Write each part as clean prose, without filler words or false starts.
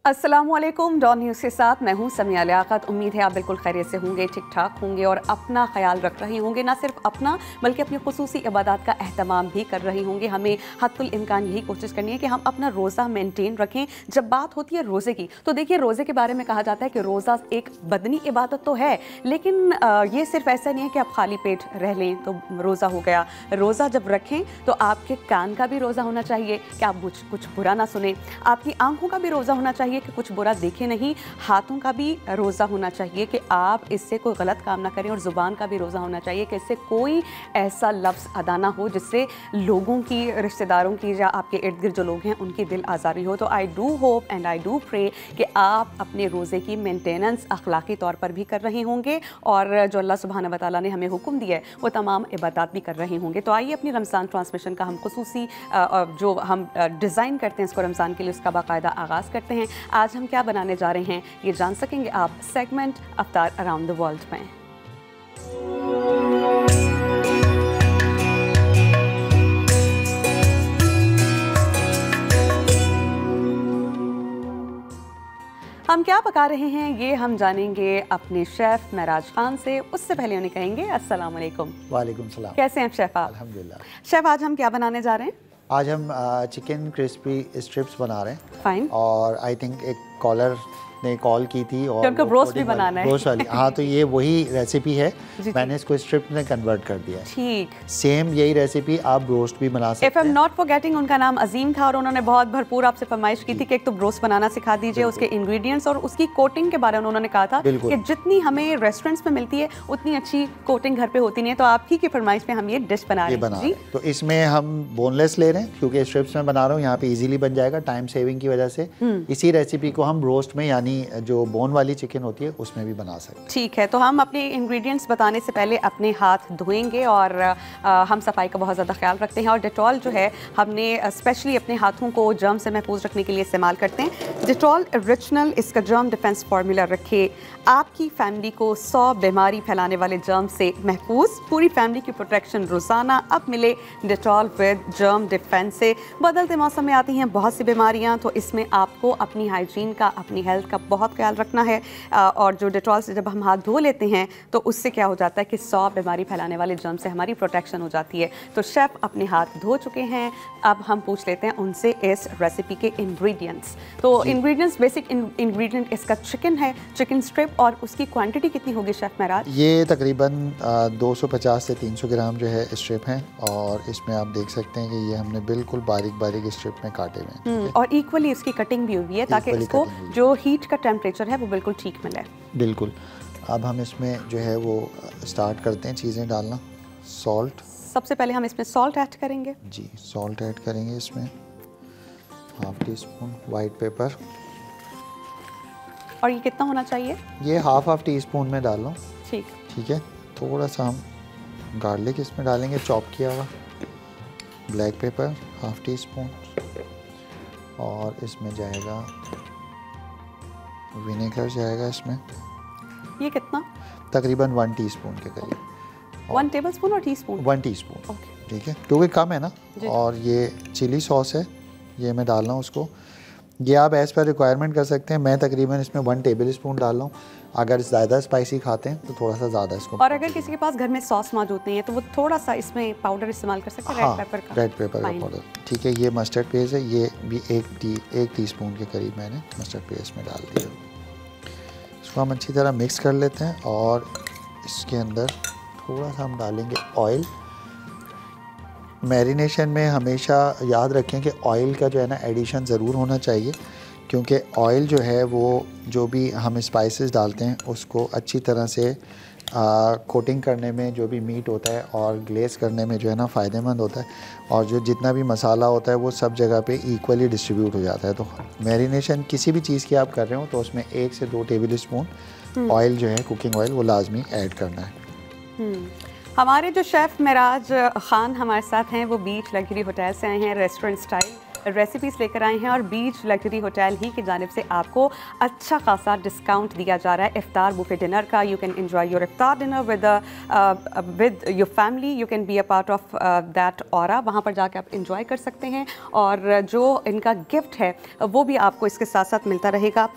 अस्सलामुअलैकुम, don news के साथ मैं हूं समिया लियाकत। उम्मीद है आप बिल्कुल खैरियत से होंगे, ठीक ठाक होंगे और अपना ख्याल रख रहे होंगे। ना सिर्फ अपना बल्कि अपनी खुसूसी इबादत का अहतमाम भी कर रहे होंगे। हमें हद्दुल इम्कान यही कोशिश करनी है कि हम अपना रोज़ा मेंटेन रखें। जब बात होती है रोज़े की, तो देखिए रोज़े के बारे में कहा जाता है कि रोज़ा एक बदनी इबादत तो है, लेकिन ये सिर्फ ऐसा नहीं है कि आप खाली पेट रह लें तो रोज़ा हो गया। रोज़ा जब रखें तो आपके कान का भी रोज़ा होना चाहिए कि आप कुछ बुरा ना सुने, आपकी आंखों का भी रोज़ा होना चाहिए कि कुछ बुरा देखे नहीं, हाथों का भी रोज़ा होना चाहिए कि आप इससे कोई गलत काम ना करें, और ज़ुबान का भी रोज़ा होना चाहिए कि इससे कोई ऐसा लफ्ज़ अदा ना हो जिससे लोगों की, रिश्तेदारों की या आपके इर्द गिर्द जो लोग हैं उनकी दिल आज़ारी हो। तो I do hope and I do pray कि आप अपने रोज़े की मेंटेनेंस अखलाकी तौर पर भी कर रहे होंगे और जो अल्लाह सुब्हानहू व तआला ने हमें हुक्म दिया है वो तमाम इबादत भी कर रहे होंगे। तो आइए अपनी रमज़ान ट्रांसमिशन का हम खुसूसी जो हम डिज़ाइन करते हैं इसको रमज़ान के लिए, उसका बाकायदा आगाज़ करते हैं। आज हम क्या बनाने जा रहे हैं ये जान सकेंगे आप segment Aftar around the world में। हम क्या पका रहे हैं ये हम जानेंगे अपने शेफ महराज खान से। उससे पहले उन्हें कहेंगे अस्सलाम वालेकुम। वालेकुम सलाम। कैसे हैं शेफ आप? अल्हम्दुलिल्लाह। शेफ आज हम क्या बनाने जा रहे हैं? आज हम चिकन क्रिस्पी स्ट्रिप्स बना रहे हैं। फाइन। और आई थिंक एक कॉलर ने कॉल की थी और उनको ब्रोस्ट भी बनाना है। ब्रोस्ट वाली, हाँ, तो ये वही रेसिपी है। मैंने इसको स्ट्रिप में कन्वर्ट कर दिया है। ठीक, सेम यही रेसिपी आप ब्रोस्ट भी बना सकते हैं। If I am not forgetting, उनका नाम अजीम था और उन्होंने बहुत भरपूर आपसे फरमाइश की थी कि एक तो ब्रोस्ट बनाना सिखा दीजिए, उसके इंग्रेडिएंट्स और उसकी कोटिंग के बारे में उन्होंने कहा था कि जितनी हमें रेस्टोरेंट्स में मिलती है उतनी अच्छी कोटिंग घर पे होती नहीं है। तो आप ही की फरमाइश पे हम ये डिश बना रहे हैं। तो इसमें हम बोनलेस ले रहे हैं क्योंकि स्ट्रिप्स में बना रहा हूँ, यहाँ पे इजीली बन जाएगा टाइम सेविंग की वजह से। इसी रेसिपी को हम रोस्ट में यानी जो बोन वाली चिकन होती है उसमें भी बना सकते हैं। ठीक है, तो हम अपने इंग्रेडिएंट्स बताने से पहले अपने हाथ धोएंगे और हम सफाई का बहुत ज़्यादा ख्याल रखते हैं। और डेटॉल जो है हमने स्पेशली अपने हाथों को जर्म से महफूज रखने के लिए इस्तेमाल करते हैं। डेटॉल ओरिजिनल इसका जर्म डिफेंस फार्मूला रखे आपकी फैमिली को 100 बीमारी फैलाने वाले जर्म से महफूज। पूरी फैमिली की प्रोटेक्शन रोज़ाना अब मिले डेटॉल विद जर्म डिफेंस से। बदलते मौसम में आती हैं बहुत सी बीमारियां, तो इसमें आपको अपनी हाइजीन का, अपनी हेल्थ का बहुत ख्याल रखना है। और जो डेटॉल से जब हम हाथ धो लेते हैं तो उससे क्या हो जाता है कि 100 बीमारी फैलाने वाले जर्म से हमारी प्रोटेक्शन हो जाती है। तो शेफ़ अपने हाथ धो चुके हैं, अब हम पूछ लेते हैं उनसे इस रेसिपी के इंग्रेडिएंट्स। तो इंग्रेडिएंट्स, बेसिक इंग्रेडिएंट इसका चिकन है, चिकन स्ट्रिप, और उसकी क्वांटिटी कितनी होगी शेफ़ महराज? ये तकरीबन 250 से 300 ग्राम जो है स्ट्रिप हैं, और इसमें आप देख सकते हैं कि ये हमने बिल्कुल बारीक बारीक स्ट्रिप में काटे हुए हैं और इक्वली इसकी कटिंग भी हुई है ताकि इसको जो हीट का टेम्परेचर है वो बिल्कुल ठीक मिले। बिल्कुल। अब हम इसमें जो है वो स्टार्ट करते हैं चीज़ें डालना। सॉल्ट, सबसे पहले हम इसमें सॉल्ट ऐड करेंगे। जी, सॉल्ट ऐड करेंगे इसमें। Half tea spoon white paper. और ये कितना होना चाहिए? ये हाफ टी स्पून में डाल लो। ठीक है। थोड़ा सा हम गार्लिक इसमें डालेंगे, चॉप किया हुआ। Black pepper half tea spoon, और इसमें जाएगा विनेगर जाएगा इसमें। ये कितना? तकरीबन 1 टीस्पून के करीब। 1 टेबलस्पून और टीस्पून? 1 टीस्पून। ठीक है, क्योंकि कम है ना। और ये चिली सॉस है, ये मैं डाल रहा हूँ उसको। ये आप एज़ पर रिक्वायरमेंट कर सकते हैं। मैं तकरीबन इसमें 1 टेबलस्पून डाल रहा हूँ। अगर ज़्यादा स्पाइसी खाते हैं तो थोड़ा सा ज़्यादा इसको। और अगर किसी के पास घर में सॉस मौजूद नहीं है तो वो थोड़ा सा इसमें पाउडर इस्तेमाल कर सकते हैं। हाँ, रेड पेपर का पाउडर। ठीक है, ये मस्टर्ड पेस्ट है, ये भी 1 टीस्पून के करीब मैंने मस्टर्ड पेस्ट में डाल दिया। इसको हम अच्छी तरह मिक्स कर लेते हैं और इसके अंदर थोड़ा सा हम डालेंगे ऑयल। मैरिनेशन में हमेशा याद रखें कि ऑयल का जो है ना एडिशन ज़रूर होना चाहिए, क्योंकि ऑयल जो है वो जो भी हम स्पाइसेस डालते हैं उसको अच्छी तरह से कोटिंग करने में, जो भी मीट होता है और ग्लेस करने में जो है ना फ़ायदेमंद होता है, और जो जितना भी मसाला होता है वो सब जगह पे इक्वली डिस्ट्रीब्यूट हो जाता है। तो मैरिनेशन किसी भी चीज़ की आप कर रहे हो तो उसमें 1 से 2 टेबल स्पून ऑयल जो है, कुकिंग ऑयल, वो लाजमी ऐड करना है। हमारे जो शेफ़ महराज ख़ान हमारे साथ हैं वो बीच लग्जरी होटल से आए हैं, रेस्टोरेंट स्टाइल, रेसिपीज़ लेकर आए हैं और बीच लग्जरी होटल ही की जानिब से आपको अच्छा खासा डिस्काउंट दिया जा रहा है इफ्तार बुफे डिनर का। यू कैन एंजॉय योर इफ्तार dinner with your family, you can be a part of that aura, वहाँ पर जाकर आप इंजॉय कर सकते हैं। और जो इनका गिफ्ट है वो भी आपको इसके साथ साथ मिलता रहेगा।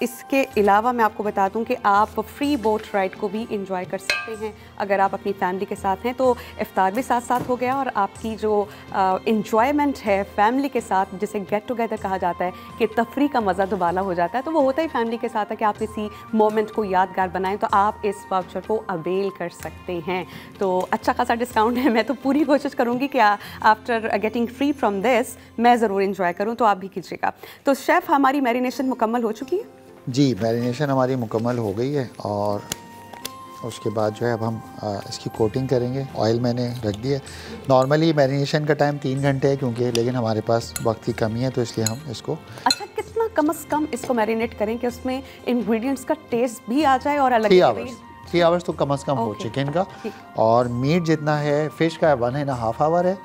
इसके अलावा मैं आपको बता दूं कि आप फ्री बोट राइड को भी इंजॉय कर सकते हैं अगर आप अपनी फैमिली के साथ हैं। तो इफ्तार भी साथ साथ हो गया और आपकी जो इंजॉयमेंट है फैमिली के साथ, जिसे गेट टुगेदर कहा जाता है कि तफरी का मज़ा दोबारा हो जाता है, तो वो होता ही फैमिली के साथ है कि आप किसी मोमेंट को यादगार बनाएं, तो आप इस वाउचर को अवेल कर सकते हैं। तो अच्छा खासा डिस्काउंट है। मैं तो पूरी कोशिश करूँगी कि after getting free from this मैं ज़रूर इंजॉय करूँ, तो आप भी कीजिएगा। तो शेफ़, हमारी मैरिनेशन मुकम्मल हो चुकी है? जी, मैरिनेशन हमारी मुकम्मल हो गई है और उसके बाद जो है अब हम इसकी कोटिंग करेंगे। ऑयल मैंने रख दिया। नॉर्मली मैरिनेशन का टाइम 3 घंटे है क्योंकि, लेकिन हमारे पास वक्त की कमी है तो इसलिए हम इसको अच्छा, कितना कम से कम इसको मैरिनेट करें कि उसमें इंग्रेडिएंट्स का टेस्ट भी आ जाए और अलग 3 आवर्स तो कम से कम हो चिकन का। और मीट जितना है, फ़िश का 1.5 आवर है।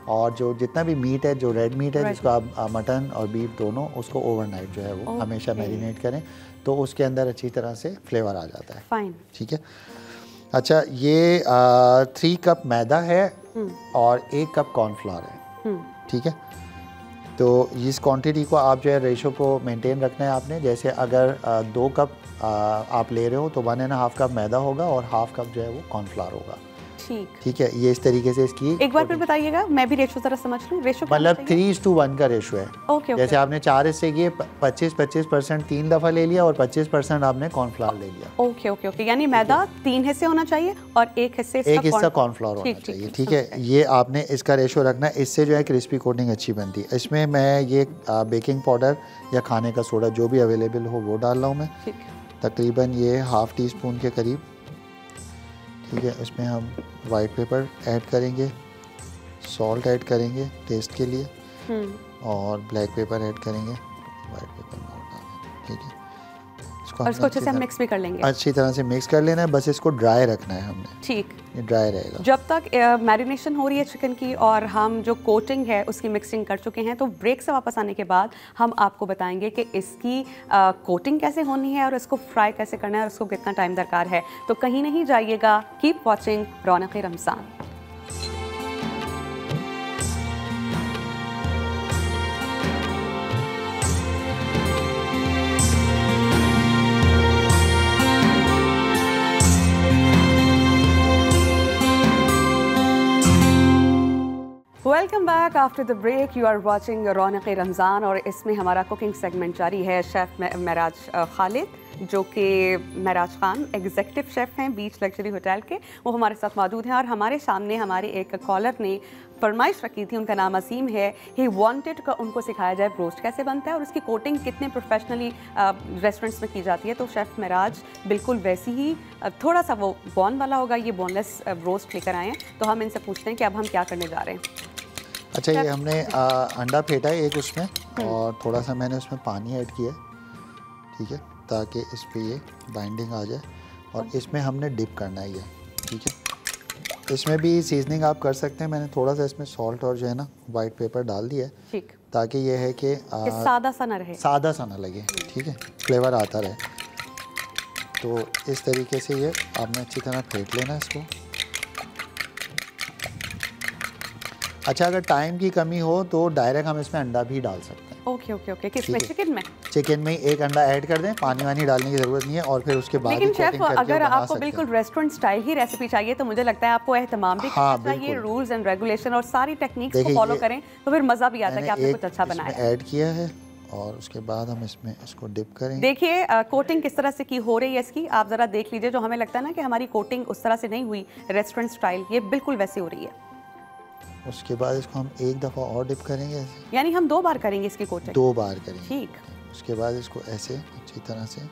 और जो जितना भी मीट है, जो रेड मीट है जिसको आप मटन और बीफ दोनों, उसको ओवरनाइट जो है वो हमेशा मैरिनेट करें तो उसके अंदर अच्छी तरह से फ्लेवर आ जाता है। फाइन, ठीक है। अच्छा, ये 3 कप मैदा है और 1 कप कॉर्नफ्लावर है। ठीक है। तो इस क्वांटिटी को आप जो है रेशो को मेंटेन रखना है आपने। जैसे अगर 2 कप आप ले रहे हो तो 1.5 कप मैदा होगा और 1/2 कप जो है वो कॉर्नफ्लावर होगा। ठीक है। ये इस तरीके से इसकी एक बार फिर बताइएगा, मैं भी रेशो जरा समझ लूं। रेशो मतलब 3:1 का रेशो है। ओके। जैसे आपने 4 हिस्से किए, 25% 3 दफ़ा ले लिया और 25% आपने कॉर्नफ्लावर ले लिया। ओके ओके ओके, यानी मैदा 3 हिस्से होना चाहिए और एक हिस्सा कॉर्नफ्लावर होना चाहिए। ठीक है। ये आपने इसका रेशो रखना है। इससे जो है क्रिस्पी कोटिंग अच्छी बनती है। इसमें मैं ये बेकिंग पाउडर या खाने का सोडा जो भी अवेलेबल हो वो डाल रहा हूँ मैं। तकरीबन ये 1/2 टीस्पून के करीब। ठीक है। इसमें हम वाइट पेपर ऐड करेंगे, सॉल्ट ऐड करेंगे टेस्ट के लिए और ब्लैक पेपर ऐड करेंगे। वाइट पेपर में ठीक है। और इसको अच्छे से हम मिक्स भी कर लेंगे। अच्छी तरह से मिक्स कर लेना है, बस इसको ड्राई रखना है हमने। ठीक, ये ड्राई रहेगा जब तक मैरिनेशन हो रही है चिकन की और हम जो कोटिंग है उसकी मिक्सिंग कर चुके हैं। तो ब्रेक से वापस आने के बाद हम आपको बताएंगे कि इसकी कोटिंग कैसे होनी है और इसको फ्राई कैसे करना है और उसको कितना टाइम दरकार है। तो कहीं नहीं जाइएगा, keep watching Raunaq Ramzan. Welcome back after the break. You are watching Raunaq Ramzan और इसमें हमारा कुकिंग सेगमेंट जारी है। शेफ़ महराज खालिद, जो कि महराज खान एग्जीक्यूटिव शेफ़ हैं बीच लग्जरी होटल के, वो हमारे साथ मौजूद हैं। और हमारे सामने हमारे एक कॉलर ने फरमाइश रखी थी, उनका नाम असीम है। ही वांटेड का उनको सिखाया जाए ब्रोस्ट कैसे बनता है और उसकी कोटिंग कितने प्रोफेशनली रेस्टोरेंट्स में की जाती है। तो शेफ़ महराज बिल्कुल वैसी ही थोड़ा सा वो बॉन वाला होगा, ये बोनलेस ब्रोस्ट लेकर आए हैं। तो हम इनसे पूछते हैं कि अब हम क्या करने जा रहे हैं। अच्छा, ये हमने अंडा फेंटा है एक उसमें और थोड़ा सा मैंने उसमें पानी ऐड किया है। ठीक है, ताकि इस पे ये बाइंडिंग आ जाए और इसमें हमने डिप करना है ये। ठीक है। इसमें भी सीजनिंग आप कर सकते हैं। मैंने थोड़ा सा इसमें सॉल्ट और जो है ना वाइट पेपर डाल दिया है। ठीक, ताकि ये है कि सादा सा ना रहे, सादा सा ना लगे। ठीक है, फ्लेवर आता रहे। तो इस तरीके से ये आपने अच्छी तरह फेंट लेना इसको। अच्छा, अगर टाइम की कमी हो तो डायरेक्ट हम इसमें अंडा भी डाल सकते हैं। Okay okay okay. किसमें? चिकन में? चिकन में एक अंडा ऐड कर दें, पानी वानी डालने की ज़रूरत नहीं है और फिर उसके बाद लेकिन शेफ, अगर आपको बिल्कुल रेस्टोरेंट स्टाइल ही रेसिपी चाहिए तो मुझे लगता है आपको एहतमाम भी करना चाहिए, रूल्स एंड रेगुलेशन और सारी टेक्निक्स को फॉलो करें तो फिर मज़ा भी आता है कि आपने कुछ अच्छा बनाया। ऐड किया है और उसके बाद हम इसमें इसको डिप करेंगे। देखिए कोटिंग किस तरह से की हो रही है इसकी, आप ज़रा देख लीजिए। जो हमें लगता है ना कि हमारी कोटिंग उस तरह से नहीं हुई रेस्टोरेंट स्टाइल, ये बिल्कुल वैसे हो रही है। उसके बाद इसको हम एक दफ़ा और डिप करेंगे ऐसे। यानी हम 2 बार करेंगे इसकी कोटिंग? 2 बार करेंगे। ठीक। उसके बाद इसको ऐसे अच्छी तरह से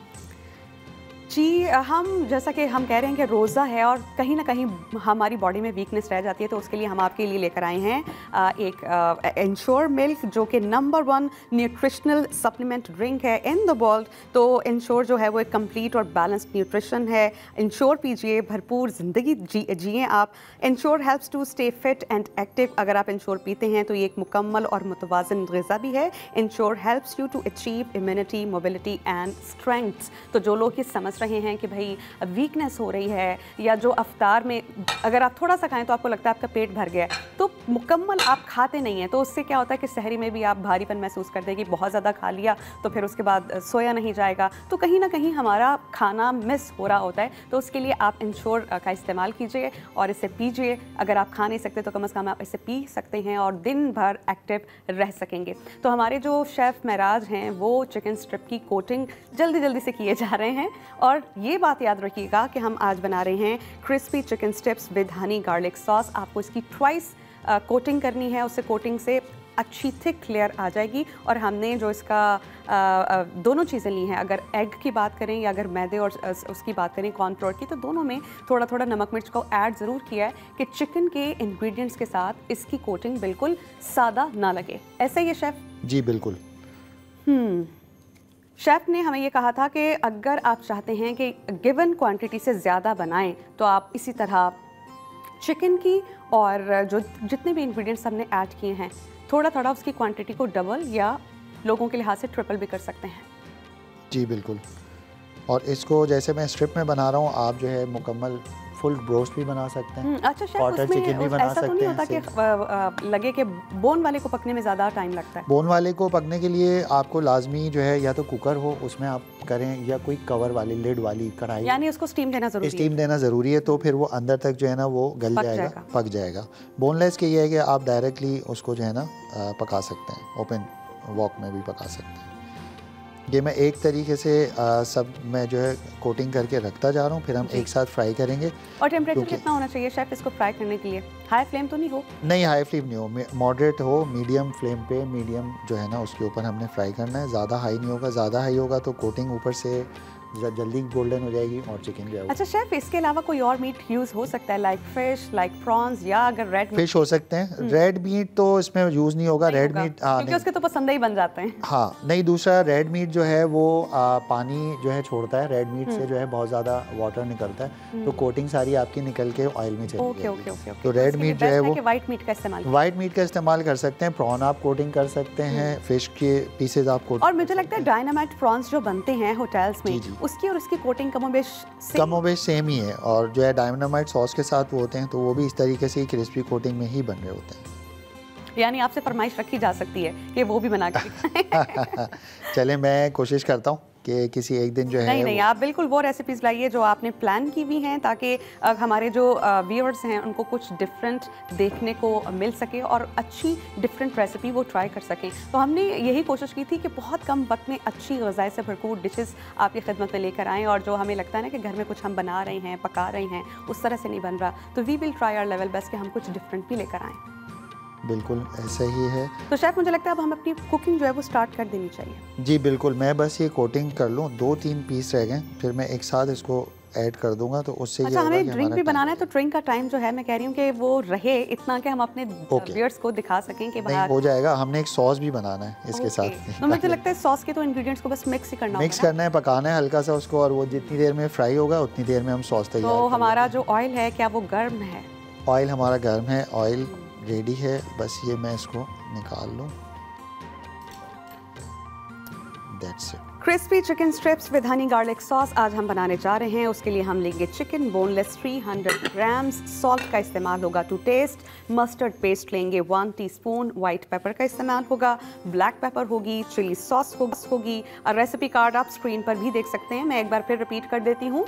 जी, हम जैसा कि हम कह रहे हैं कि रोज़ा है और कहीं ना कहीं हमारी बॉडी में वीकनेस रह जाती है, तो उसके लिए हम आपके लिए लेकर आए हैं एक इंश्योर मिल्क, जो कि नंबर 1 न्यूट्रिशनल सप्लीमेंट ड्रिंक है इन द वर्ल्ड। तो इंश्योर जो है वो एक कंप्लीट और बैलेंस्ड न्यूट्रिशन है। इंश्योर पीजिए, भरपूर ज़िंदगी जिए आप। Ensure helps to stay fit and active. अगर आप इंश्योर पीते हैं तो ये एक मुकम्मल और मुतवाज़िन ग़िज़ा भी है। Ensure helps you to achieve immunity, mobility and strength. तो जो लोग ये समझ रहे हैं कि भाई वीकनेस हो रही है, या जो अफ्तार में अगर आप थोड़ा सा खाएं तो आपको लगता है आपका पेट भर गया है, तो मुकम्मल आप खाते नहीं हैं, तो उससे क्या होता है कि सहरी में भी आप भारीपन महसूस करते हैं कि बहुत ज़्यादा खा लिया तो फिर उसके बाद सोया नहीं जाएगा, तो कहीं ना कहीं हमारा खाना मिस हो रहा होता है। तो उसके लिए आप इंश्योर का इस्तेमाल कीजिए और इसे पीजिए। अगर आप खा नहीं सकते तो कम से कम आप इसे पी सकते हैं और दिन भर एक्टिव रह सकेंगे। तो हमारे जो शेफ़ महराज हैं वो चिकन स्ट्रिप की कोटिंग जल्दी से किए जा रहे हैं। और ये बात याद रखिएगा कि हम आज बना रहे हैं crispy chicken strips with Honey garlic sauce. आपको इसकी ट्वाइस कोटिंग करनी है, उससे कोटिंग से अच्छी थिक लेयर आ जाएगी। और हमने जो इसका दोनों चीज़ें ली हैं, अगर एग की बात करें या अगर मैदे और उसकी बात करें कॉर्नफ्लोर की, तो दोनों में थोड़ा थोड़ा नमक मिर्च को ऐड ज़रूर किया है कि चिकन के इंग्रेडिएंट्स के साथ इसकी कोटिंग बिल्कुल सादा ना लगे। ऐसा ही है शेफ़? जी बिल्कुल। शेफ़ ने हमें ये कहा था कि अगर आप चाहते हैं कि गिवन क्वांटिटी से ज़्यादा बनाएं तो आप इसी तरह चिकन की और जो जितने भी इंग्रेडिएंट्स हमने ऐड किए हैं, थोड़ा थोड़ा उसकी क्वांटिटी को डबल या लोगों के लिहाज से ट्रिपल भी कर सकते हैं। जी बिल्कुल। और इसको जैसे मैं स्ट्रिप में बना रहा हूँ, आप जो है मुकम्मल फुल ब्रोस्ट भी बना सकते हैं। अच्छा शेफ, उसमें ऐसा तो नहीं होता कि लगे कि बोन वाले को पकने में ज़्यादा टाइम लगता है? बोन वाले को पकने के लिए आपको लाजमी जो है या तो कुकर हो उसमें आप करें, या कोई कवर वाली लिड वाली कढ़ाई, यानी उसको स्टीम देना ज़रूरी है। स्टीम देना ज़रूरी है, तो फिर वो अंदर तक जो है ना वो गल जाएगा, पक जाएगा। बोनलेस के ये है कि आप डायरेक्टली उसको जो है ना पका सकते हैं, ओपन वॉक में भी पका सकते हैं। ये मैं एक तरीके से सब मैं जो है कोटिंग करके रखता जा रहा हूँ, फिर हम एक साथ फ्राई करेंगे। और टेम्परेचर कितना होना चाहिए शेफ इसको फ्राई करने के लिए? हाई फ्लेम तो नहीं हो? नहीं, हाई फ्लेम नहीं हो, मॉडरेट हो, मीडियम फ्लेम पे, मीडियम जो है ना उसके ऊपर हमने फ्राई करना है। ज़्यादा हाई नहीं होगा, ज़्यादा हाई होगा तो कोटिंग ऊपर से जल्दी गोल्डन हो जाएगी और चिकन जो है। अच्छा शेफ, इसके अलावा कोई और मीट यूज़ हो सकता है, लाइक फिश, लाइक प्रॉन्स, या अगर रेड फिश हो सकते हैं? रेड मीट तो इसमें यूज़ नहीं होगा। रेड मीट क्योंकि उसके तो पसंद ही बन जाते हैं। हाँ नहीं, दूसरा रेड मीट जो है वो पानी जो है छोड़ता है, रेड मीट से जो है बहुत ज़्यादा वाटर निकलता है, तो कोटिंग सारी आपकी निकल के ऑयल में चली जाएगी। तो रेड मीट जो है वो वाइट मीट का इस्तेमाल कर सकते हैं। प्रॉन आप कोटिंग कर सकते हैं, फिश के पीसेज आप कोटिंग। और मुझे लगता है डायनामाइट प्रॉन्स जो बनते हैं होटल्स में, उसकी और उसकी कोटिंग कमोबेश सेम ही है। और जो है डायनामाइट सॉस के साथ वो होते हैं, तो वो भी इस तरीके से क्रिस्पी कोटिंग में ही बन रहे होते हैं। यानी आपसे फरमाइश रखी जा सकती है कि वो भी बना के चले, मैं कोशिश करता हूँ कि किसी एक दिन जो है नहीं, आप बिल्कुल वो रेसिपीज़ लाइए जो आपने प्लान की हुई हैं, ताकि हमारे जो व्यूअर्स हैं उनको कुछ डिफरेंट देखने को मिल सके और अच्छी डिफरेंट रेसिपी वो ट्राई कर सकें। तो हमने यही कोशिश की थी कि बहुत कम वक्त में अच्छी ग़िज़ाई से भरपूर डिशेस आपकी खिदमत में लेकर आएँ, और जो हमें लगता है ना कि घर में कुछ हम बना रहे हैं, पका रहे हैं, उस तरह से नहीं बन रहा, तो we will try our level best कि हम कुछ डिफरेंट भी लेकर आएँ। बिल्कुल ऐसा ही है। तो शेफ, मुझे लगता है अब हम अपनी कुकिंग जो है वो स्टार्ट कर देनी चाहिए। जी बिल्कुल, मैं बस ये कोटिंग कर लूँ, 2-3 पीस रह गए, फिर मैं एक साथ इसको ऐड कर दूंगा, तो उससे अच्छा, हमें ड्रिंक भी बनाना है, तो ड्रिंक का टाइम जो है मैं कह रही हूँ कि वो रहे इतना कि हम अपने व्यूअर्स को दिखा सकें कि नहीं हो जाएगा। हमने एक सॉस भी बनाना है इसके साथ। तो मुझे लगता है सॉस के तो इंग्रेडिएंट्स को बस मिक्स ही करना है, पकाना है हल्का सा उसको, और वो जितनी देर में फ्राई होगा उतनी देर में हम सॉस तैयार। तो हमारा जो ऑयल है, क्या वो गर्म है? ऑयल हमारा गर्म है, ऑयल रेडी है, बस ये मैं इसको निकाल लूँ। That's it. Crispy chicken strips with Honey garlic sauce आज हम बनाने जा रहे हैं। उसके लिए हम लेंगे चिकन बोनलेस 300 ग्राम्स, सॉल्ट का इस्तेमाल होगा टू टेस्ट, मस्टर्ड पेस्ट लेंगे 1 टीस्पून, व्हाइट पेपर का इस्तेमाल होगा, ब्लैक पेपर होगी, चिली सॉस होगी। और रेसिपी कार्ड आप स्क्रीन पर भी देख सकते हैं, मैं एक बार फिर रिपीट कर देती हूँ।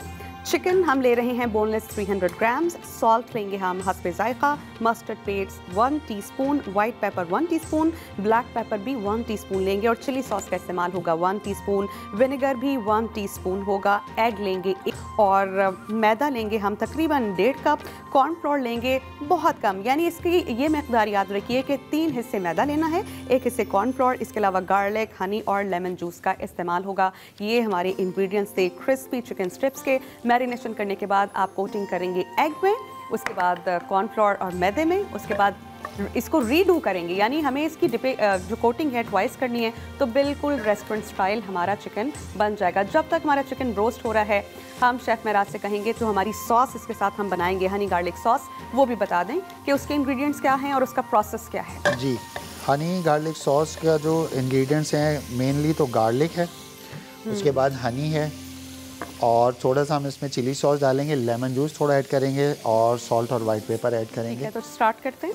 चिकन हम ले रहे हैं बोनलेस 300 ग्राम्स, सॉल्ट लेंगे हम हस्बे जायका, mustard paste 1 teaspoon, white pepper 1 teaspoon, black pepper भी 1 टीस्पून लेंगे और चिली सॉस का इस्तेमाल होगा 1 टीस्पून, विनेगर भी 1 टीस्पून होगा, एग लेंगे और मैदा लेंगे हम तकरीबन 1.5 कप, कॉर्नफ्लोर लेंगे बहुत कम, यानी इसकी ये मकदार याद रखिए कि 3 हिस्से मैदा लेना है, 1 हिस्से कॉर्नफ्लोर, इसके अलावा गार्लिक, हनी और लेमन जूस का इस्तेमाल होगा। ये हमारे इंग्रेडिएंट्स थे क्रिस्पी चिकन स्ट्रिप्स के। मैरिनेशन करने के बाद आप कोटिंग करेंगे एग में, उसके बाद कॉर्नफ्लोर और मैदे में, उसके बाद इसको रीडू करेंगे, यानी हमें इसकी जो कोटिंग है ट्वाइस करनी है, तो बिल्कुल रेस्टोरेंट स्टाइल हमारा चिकन बन जाएगा। जब तक हमारा चिकन रोस्ट हो रहा है, हम शेफ़ मेराज से कहेंगे जो हमारी सॉस इसके साथ हम बनाएंगे हनी गार्लिक सॉस, वो भी बता दें कि उसके इंग्रेडिएंट्स क्या हैं और उसका प्रोसेस क्या है। जी, हनी गार्लिक सॉस का जो इंग्रेडिएंट्स हैं मेनली तो गार्लिक है, उसके बाद हनी है और थोड़ा सा हम इसमें चिली सॉस डालेंगे, लेमन जूस थोड़ा ऐड करेंगे और सॉल्ट और वाइट पेपर ऐड करेंगे। तो स्टार्ट करते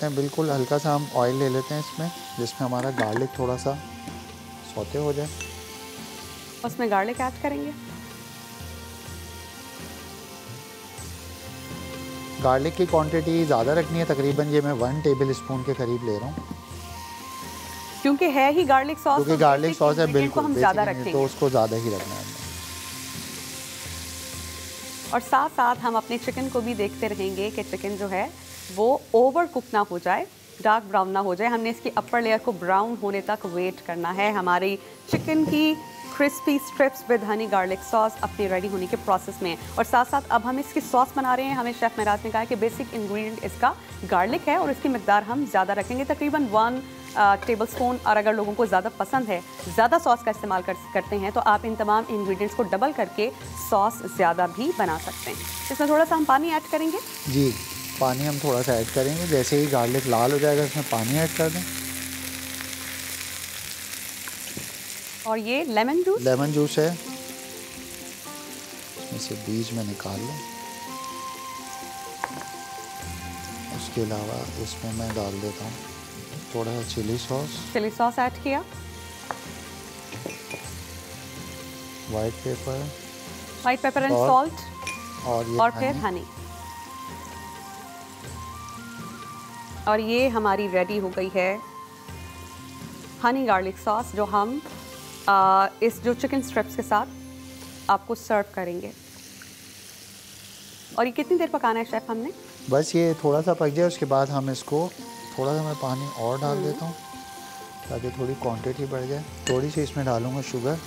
हैं। बिल्कुल हल्का सा हम ऑयल ले लेते हैं इसमें, जिसमें हमारा गार्लिक थोड़ा सा सौते हो जाए। उसमें गार्लिक ऐड करेंगे। गार्लिक की क्वांटिटी ज़्यादा रखनी है, तकरीबन ये मैं 1 टेबल स्पून के करीब ले रहा हूँ, क्योंकि है ही गार्लिक सॉस, क्योंकि गार्लिक सॉस है बिल्कुल हम ज़्यादा रखेंगे तो उसको ज़्यादा ही रखना है। और साथ साथ हम अपने चिकन को भी देखते रहेंगे कि चिकन जो है वो ओवर कुक ना हो जाए, डार्क ब्राउन ना हो जाए। हमने इसकी अपर लेयर को ब्राउन होने तक वेट करना है। हमारी चिकन की crispy strips with Honey garlic sauce अपने रेडी होने के प्रोसेस में। और साथ साथ अब हम इसकी सॉस बना रहे हैं। हमें शेफ़ मेराज ने कहा कि बेसिक इंग्रेडिएंट इसका गार्लिक है और इसकी मकदार हम ज़्यादा रखेंगे, तकरीबन 1 टेबल स्पून। और अगर लोगों को ज़्यादा पसंद है, ज़्यादा सॉस का इस्तेमाल करते हैं, तो आप इन तमाम इंग्रेडिएंट्स को डबल करके सॉस ज़्यादा भी बना सकते हैं। इसमें थोड़ा सा हम पानी ऐड करेंगे। जी, पानी हम थोड़ा सा ऐड करेंगे। जैसे ही गार्लिक लाल हो जाएगा इसमें पानी ऐड कर दें। और ये लेमन जूस है, इसमें से बीज में निकाल लें। उसके अलावा इसमें मैं डाल देता हूँ थोड़ा सा चिली सॉस ऐड किया, वाइट पेपर एंड सॉल्ट और फिर हनी। और ये हमारी रेडी हो गई है हनी गार्लिक सॉस, जो हम इस जो चिकन स्ट्रिप्स के साथ आपको सर्व करेंगे। और ये कितनी देर पकाना है शेफ़ हमने? बस ये थोड़ा सा पक जाए, उसके बाद हम इसको थोड़ा सा मैं पानी और डाल देता हूँ ताकि थोड़ी क्वांटिटी बढ़ जाए। थोड़ी सी इसमें डालूँगा शुगर।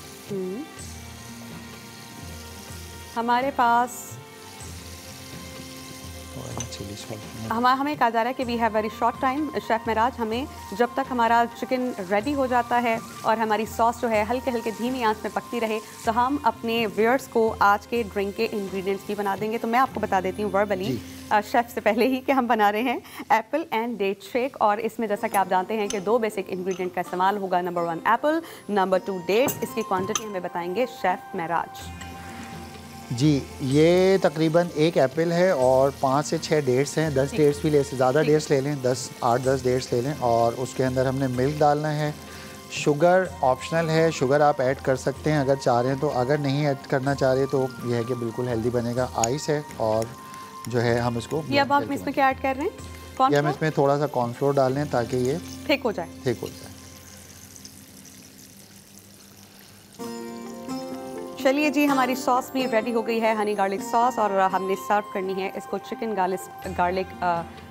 हमारे पास चिली सॉस हमें कहा जा रहा है कि we have very short time chef Meraj. हमें जब तक हमारा चिकन रेडी हो जाता है और हमारी सॉस जो है हल्के हल्के धीमी आंच में पकती रहे, तो हम अपने व्यूअर्स को आज के ड्रिंक के इंग्रेडिएंट्स भी बना देंगे। तो मैं आपको बता देती हूँ वर्बली शेफ़ से पहले ही कि हम बना रहे हैं एप्पल एंड डेट शेक। और इसमें जैसा कि आप जानते हैं कि 2 बेसिक इंग्रेडिएंट का इस्तेमाल होगा, नंबर 1 एप्पल, नंबर 2 डेट्स। इसकी क्वांटिटी हमें बताएंगे शेफ़ मेराज। जी, ये तकरीबन 1 एप्पल है और 5 से 6 डेट्स हैं। 10 डेट्स भी ज़्यादा डेट्स ले लें, 8-10 डेट्स ले लें। और उसके अंदर हमने मिल्क डालना है। शुगर ऑप्शनल है, शुगर आप ऐड कर सकते हैं अगर चाह रहे हैं तो। अगर नहीं ऐड करना चाह रहे तो यह है कि बिल्कुल हेल्दी बनेगा। आइस है और जो है हम इसको ये अब आप इसमें क्या ऐड कर रहे हैं? ये हम इसमें थोड़ा सा कॉर्नफ्लोर डाल लें ताकि ये थिक हो जाए। चलिए जी, हमारी सॉस भी रेडी हो गई है, हनी गार्लिक सॉस, और हमने सर्व करनी है इसको चिकन गार्लिक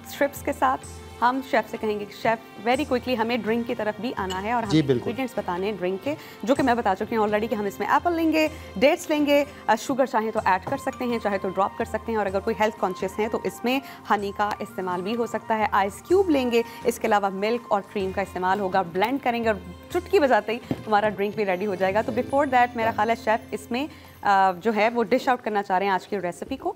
स्ट्रिप्स के साथ। हम शेफ़ से कहेंगे कि शेफ़ वेरी क्विकली हमें ड्रिंक की तरफ भी आना है और हम इंग्रेडिएंट्स बताने हैं ड्रिंक के, जो कि मैं बता चुकी हूँ ऑलरेडी कि हम इसमें एप्पल लेंगे, डेट्स लेंगे, शुगर चाहे तो ऐड कर सकते हैं, चाहे तो ड्रॉप कर सकते हैं, और अगर कोई हेल्थ कॉन्शियस है तो इसमें हनी का इस्तेमाल भी हो सकता है। आइस क्यूब लेंगे, इसके अलावा मिल्क और क्रीम का इस्तेमाल होगा। ब्लेंड करेंगे और चुटकी बजाते ही हमारा ड्रिंक भी रेडी हो जाएगा। तो बिफोर दैट मेरा ख्याल है शेफ़ इसमें जो है वो डिश आउट करना चाह रहे हैं आज की रेसिपी को।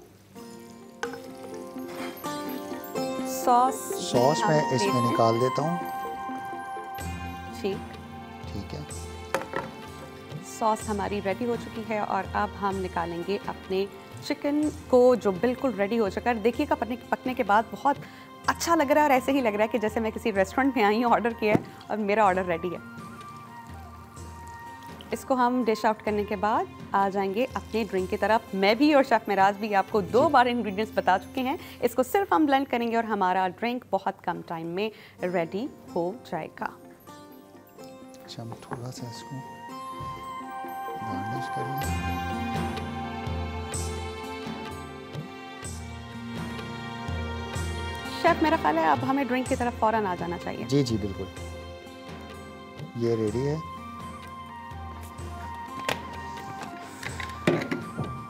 सॉस मैं इसमें निकाल देता हूँ। ठीक है, सॉस हमारी रेडी हो चुकी है और अब हम निकालेंगे अपने चिकन को, जो बिल्कुल रेडी हो चुका है। देखिएगा पकने के बाद बहुत अच्छा लग रहा है और ऐसे ही लग रहा है कि जैसे मैं किसी रेस्टोरेंट में आई हूँ, ऑर्डर किया है और मेरा ऑर्डर रेडी है। इसको हम डिश आउट करने के बाद आ जाएंगे अपने ड्रिंक की तरफ। मैं भी और शेफ मिराज भी आपको 2 बार इंग्रेडिएंट्स बता चुके हैं। इसको सिर्फ हम ब्लेंड करेंगे और हमारा ड्रिंक बहुत कम टाइम में रेडी हो जाएगा। अच्छा, हम थोड़ा सा इसको गार्निश करेंगे। शेफ मेरा ख्याल है अब हमें ड्रिंक की तरफ फौरन आ जाना चाहिए। जी जी बिल्कुल, ये रेडी है।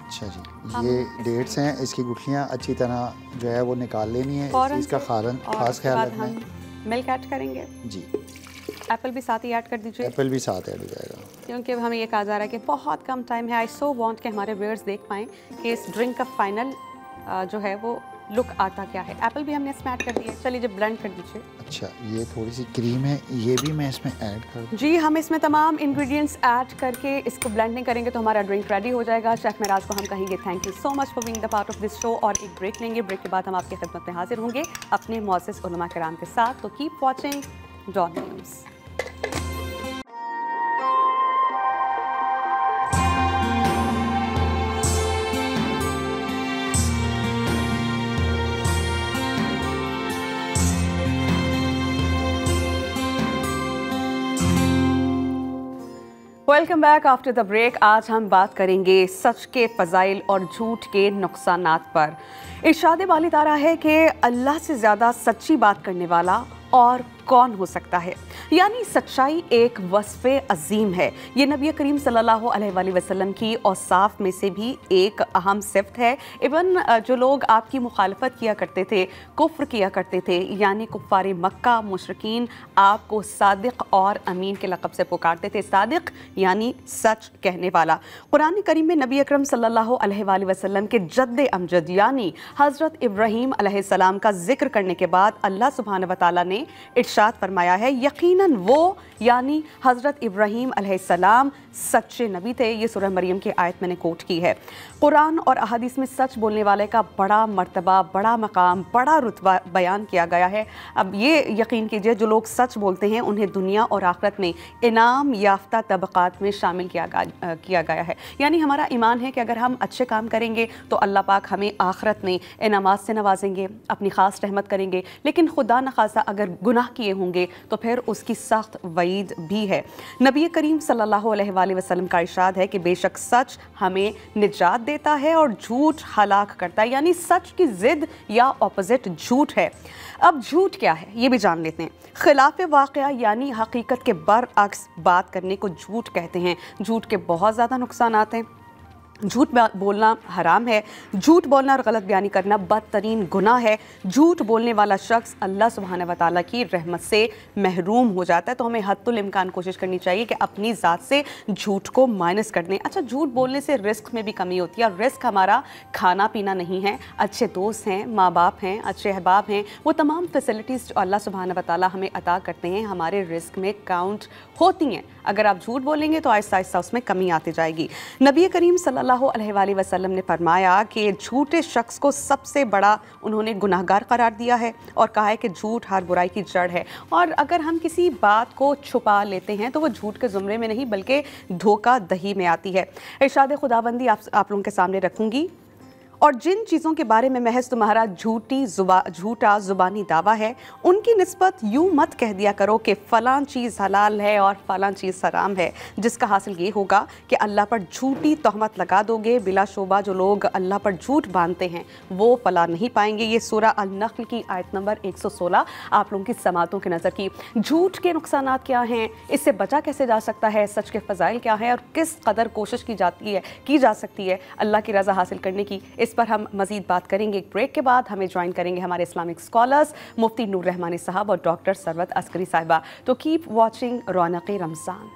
अच्छा जी, ये डेट्स हैं, इसकी गुठलियाँ अच्छी तरह जो है वो निकाल लेनी है, इसका खास ख्याल रखना है। मिल्क ऐड करेंगे जी, एप्पल भी साथ ही ऐड कर दीजिए। एप्पल भी साथ ऐड हो जाएगा क्योंकि हमें ये कहा जा रहा है कि बहुत कम टाइम है। आई सो वांट कि हमारे व्यूअर्स देख पाएँ कि इस ड्रिंक का फाइनल जो है वो लुक आता क्या है। एप्पल भी हमने इसमें ऐड कर दिया। चलिए जब ब्लेंड कर दीजिए। अच्छा, ये थोड़ी सी क्रीम है, ये भी मैं इसमें ऐड कर दूं? जी, हम इसमें तमाम इंग्रेडिएंट्स ऐड करके इसको ब्लेंडिंग करेंगे तो हमारा ड्रिंक रेडी हो जाएगा। शेफ मिराज को हम कहेंगे thank you so much for being the part of this show, और एक ब्रेक लेंगे। ब्रेक के बाद हम आपकी खिदमत में हाजिर होंगे अपने मुअज़्ज़िज़ उलमा किराम के साथ। तो keep watching Dawn News. Welcome back after the break. आज हम बात करेंगे सच के फ़ज़ाइल और झूठ के नुकसानात पर। इरशाद बाली तारा है कि अल्लाह से ज़्यादा सच्ची बात करने वाला और कौन हो सकता है। यानी सच्चाई एक वस्फ़े अजीम है। ये नबी करीम सल्लल्लाहु अलैहि वसल्लम की औसाफ में से भी एक अहम सिफ़त है। इवन जो लोग आपकी मुखालफत किया करते थे, कुफ्र किया करते थे, यानी कुफ़ारे मक्का मुशरिकीन आपको सादिक और अमीन के लक़ब से पुकारते थे। सादिक यानी सच कहने वाला। कुरान करीम में नबी अकरम सल्लल्लाहु अलैहि वसल्लम के जद्द अमजद यानी हज़रत इब्राहीम अलैहिस्सलाम का जिक्र करने के बाद अल्लाह सुब्हानहू व तआला ने इरशाद फरमाया है, यकीनन वो यानी हज़रत इब्राहीम अलैहिस्सलाम सच्चे नबी थे। ये सूरह मरियम की आयत मैंने कोट की है। कुरान और अहादीस में सच बोलने वाले का बड़ा मर्तबा, बड़ा मकाम, बड़ा रुतबा बयान किया गया है। अब ये यकीन कीजिए जो लोग सच बोलते हैं उन्हें दुनिया और आखिरत में इनाम याफ्ता तबक़ात में शामिल किया गया है। यानी हमारा ईमान है कि अगर हम अच्छे काम करेंगे तो अल्लाह पाक हमें आखिरत में इनामात से नवाजेंगे, अपनी ख़ास रहमत करेंगे। लेकिन खुदा न खासा अगर गुनाह किए होंगे तो फिर उसकी सख्त वईद भी है। नबी करीम सल्लल्लाहु अलैहि वसल्लम का इरशाद है कि बेशक सच हमें निजात देता है और झूठ हलाक करता है। यानी सच की ज़िद या ऑपोजिट झूठ है। अब झूठ क्या है ये भी जान लेते हैं। खिलाफ वाक़या यानी हकीकत के बरअक्स बात करने को झूठ कहते हैं। झूठ के बहुत ज़्यादा नुकसान आते हैं। झूठ बोलना हराम है। झूठ बोलना और गलत बयानी करना बदतरीन गुनाह है। झूठ बोलने वाला शख्स अल्लाह सुब्हानहू व तआला की रहमत से महरूम हो जाता है। तो हमें हद्दुल इम्कान कोशिश करनी चाहिए कि अपनी ज़ात से झूठ को माइनस कर दें। अच्छा, झूठ बोलने से रिस्क में भी कमी होती है। रिस्क हमारा खाना पीना नहीं है, अच्छे दोस्त हैं, माँ बाप हैं, अच्छे अहबाब हैं, वो तमाम फैसिलिटीज़ जो अल्लाह सुब्हानहू व तआला हमें अता करते हैं हमारे रिस्क में काउंट होती हैं। अगर आप झूठ बोलेंगे तो आहिस्ता आहिस्ता उसमें कमी आती जाएगी। नबी करीम सल्लल्लाहु अलैहि वसल्लम ने फरमाया कि झूठे शख्स को सबसे बड़ा उन्होंने गुनाहगार करार दिया है और कहा है कि झूठ हर बुराई की जड़ है। और अगर हम किसी बात को छुपा लेते हैं तो वो झूठ के ज़ुमरे में नहीं बल्कि धोखाधड़ी में आती है। इरशाद खुदाबंदी आप लोगों के सामने रखूँगी। और जिन चीज़ों के बारे में महज तुम्हारा झूठा ज़ुबानी दावा है उनकी निस्बत यूँ मत कह दिया करो कि फ़लाँ चीज़ हलाल है और फ़लाँ चीज़ हराम है, जिसका हासिल ये होगा कि अल्लाह पर झूठी तहमत लगा दोगे। बिलाशुबा जो लोग अल्लाह पर झूठ बांधते हैं वो फलाह नहीं पाएंगे। ये सूरह अल-नख्ल की आयत नंबर 116 आप लोगों की समातों की नज़र की। झूठ के नुकसानात क्या हैं, इससे बचा कैसे जा सकता है, सच के फ़ज़ाइल क्या हैं और किस कदर कोशिश की जा सकती है अल्लाह की रज़ा हासिल करने की, इस पर हम मज़ीद बात करेंगे। एक ब्रेक के बाद हमें ज्वाइन करेंगे हमारे इस्लामिक स्कॉलर्स मुफ्ती नूर रहमानी साहब और डॉक्टर सरवत अस्करी साहिबा। तो keep watching Raunaqe Ramzan.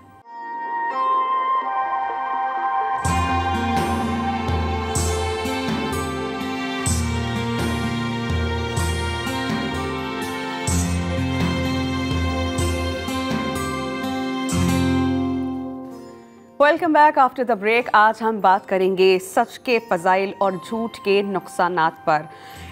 Welcome back after the break. आज हम बात करेंगे सच के फ़ज़ाइल और झूठ के नुकसानात पर।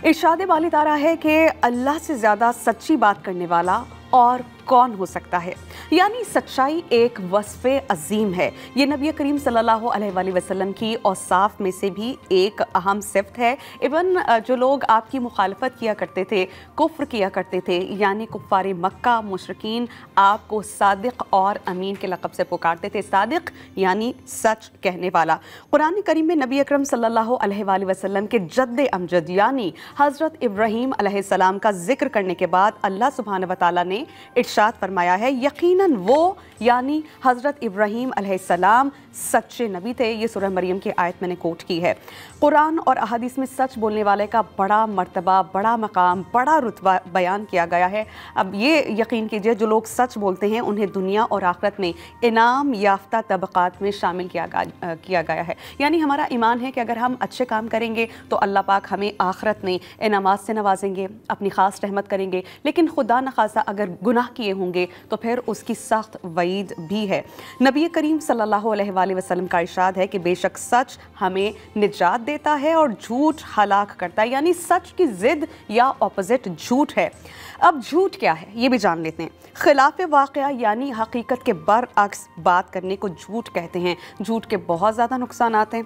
इरशाद बाली तारा है कि अल्लाह से ज़्यादा सच्ची बात करने वाला और कौन हो सकता है? यानी सच्चाई एक वस्फ़े अजीम है। ये नबी करीम सल्लल्लाहु अलैहि वसल्लम की औसाफ में से भी एक अहम सिफ़त है। इवन जो लोग आपकी मुखालफत किया करते थे, कुफ्र किया करते थे, यानी कुफ़ारे मक्का मुशरिकीन आपको सादिक और अमीन के लक़ब से पुकारते थे। सादिक यानी सच कहने वाला। कुरान करीम में नबी अकरम सल्लल्लाहु अलैहि वसल्लम के जद्द अमजद यानी हज़रत इब्राहीम अलैहिस्सलाम का जिक्र करने के बाद अल्लाह सुब्हानहू व तआला ने इरशाद फरमाया है, यकीनन वो यानी हज़रत इब्राहीम अलैहिस्सलाम सच्चे नबी थे। ये सूरह मरियम की आयत मैंने कोट की है। कुरान और अहादीस में सच बोलने वाले का बड़ा मर्तबा, बड़ा मकाम, बड़ा रुतबा बयान किया गया है। अब ये यकीन कीजिए, जो लोग सच बोलते हैं उन्हें दुनिया और आखिरत में इनाम याफ्ता तबक़ात में शामिल किया गया है। यानी हमारा ईमान है कि अगर हम अच्छे काम करेंगे तो अल्लाह पाक हमें आखिरत में इनामात से नवाजेंगे, अपनी ख़ास रहमत करेंगे। लेकिन खुदा न खासा अगर गुनाह किए होंगे तो फिर उसकी सख्त वईद भी है। नबी करीम सल्लल्लाहु अलैहि वसल्लम का इरशाद है कि बेशक सच हमें निजात देता है और झूठ हलाक करता है। यानी सच की ज़िद या ऑपोजिट झूठ है। अब झूठ क्या है ये भी जान लेते हैं। खिलाफ वाक़या यानी हकीकत के बरअक्स बात करने को झूठ कहते हैं। झूठ के बहुत ज़्यादा नुकसानात हैं।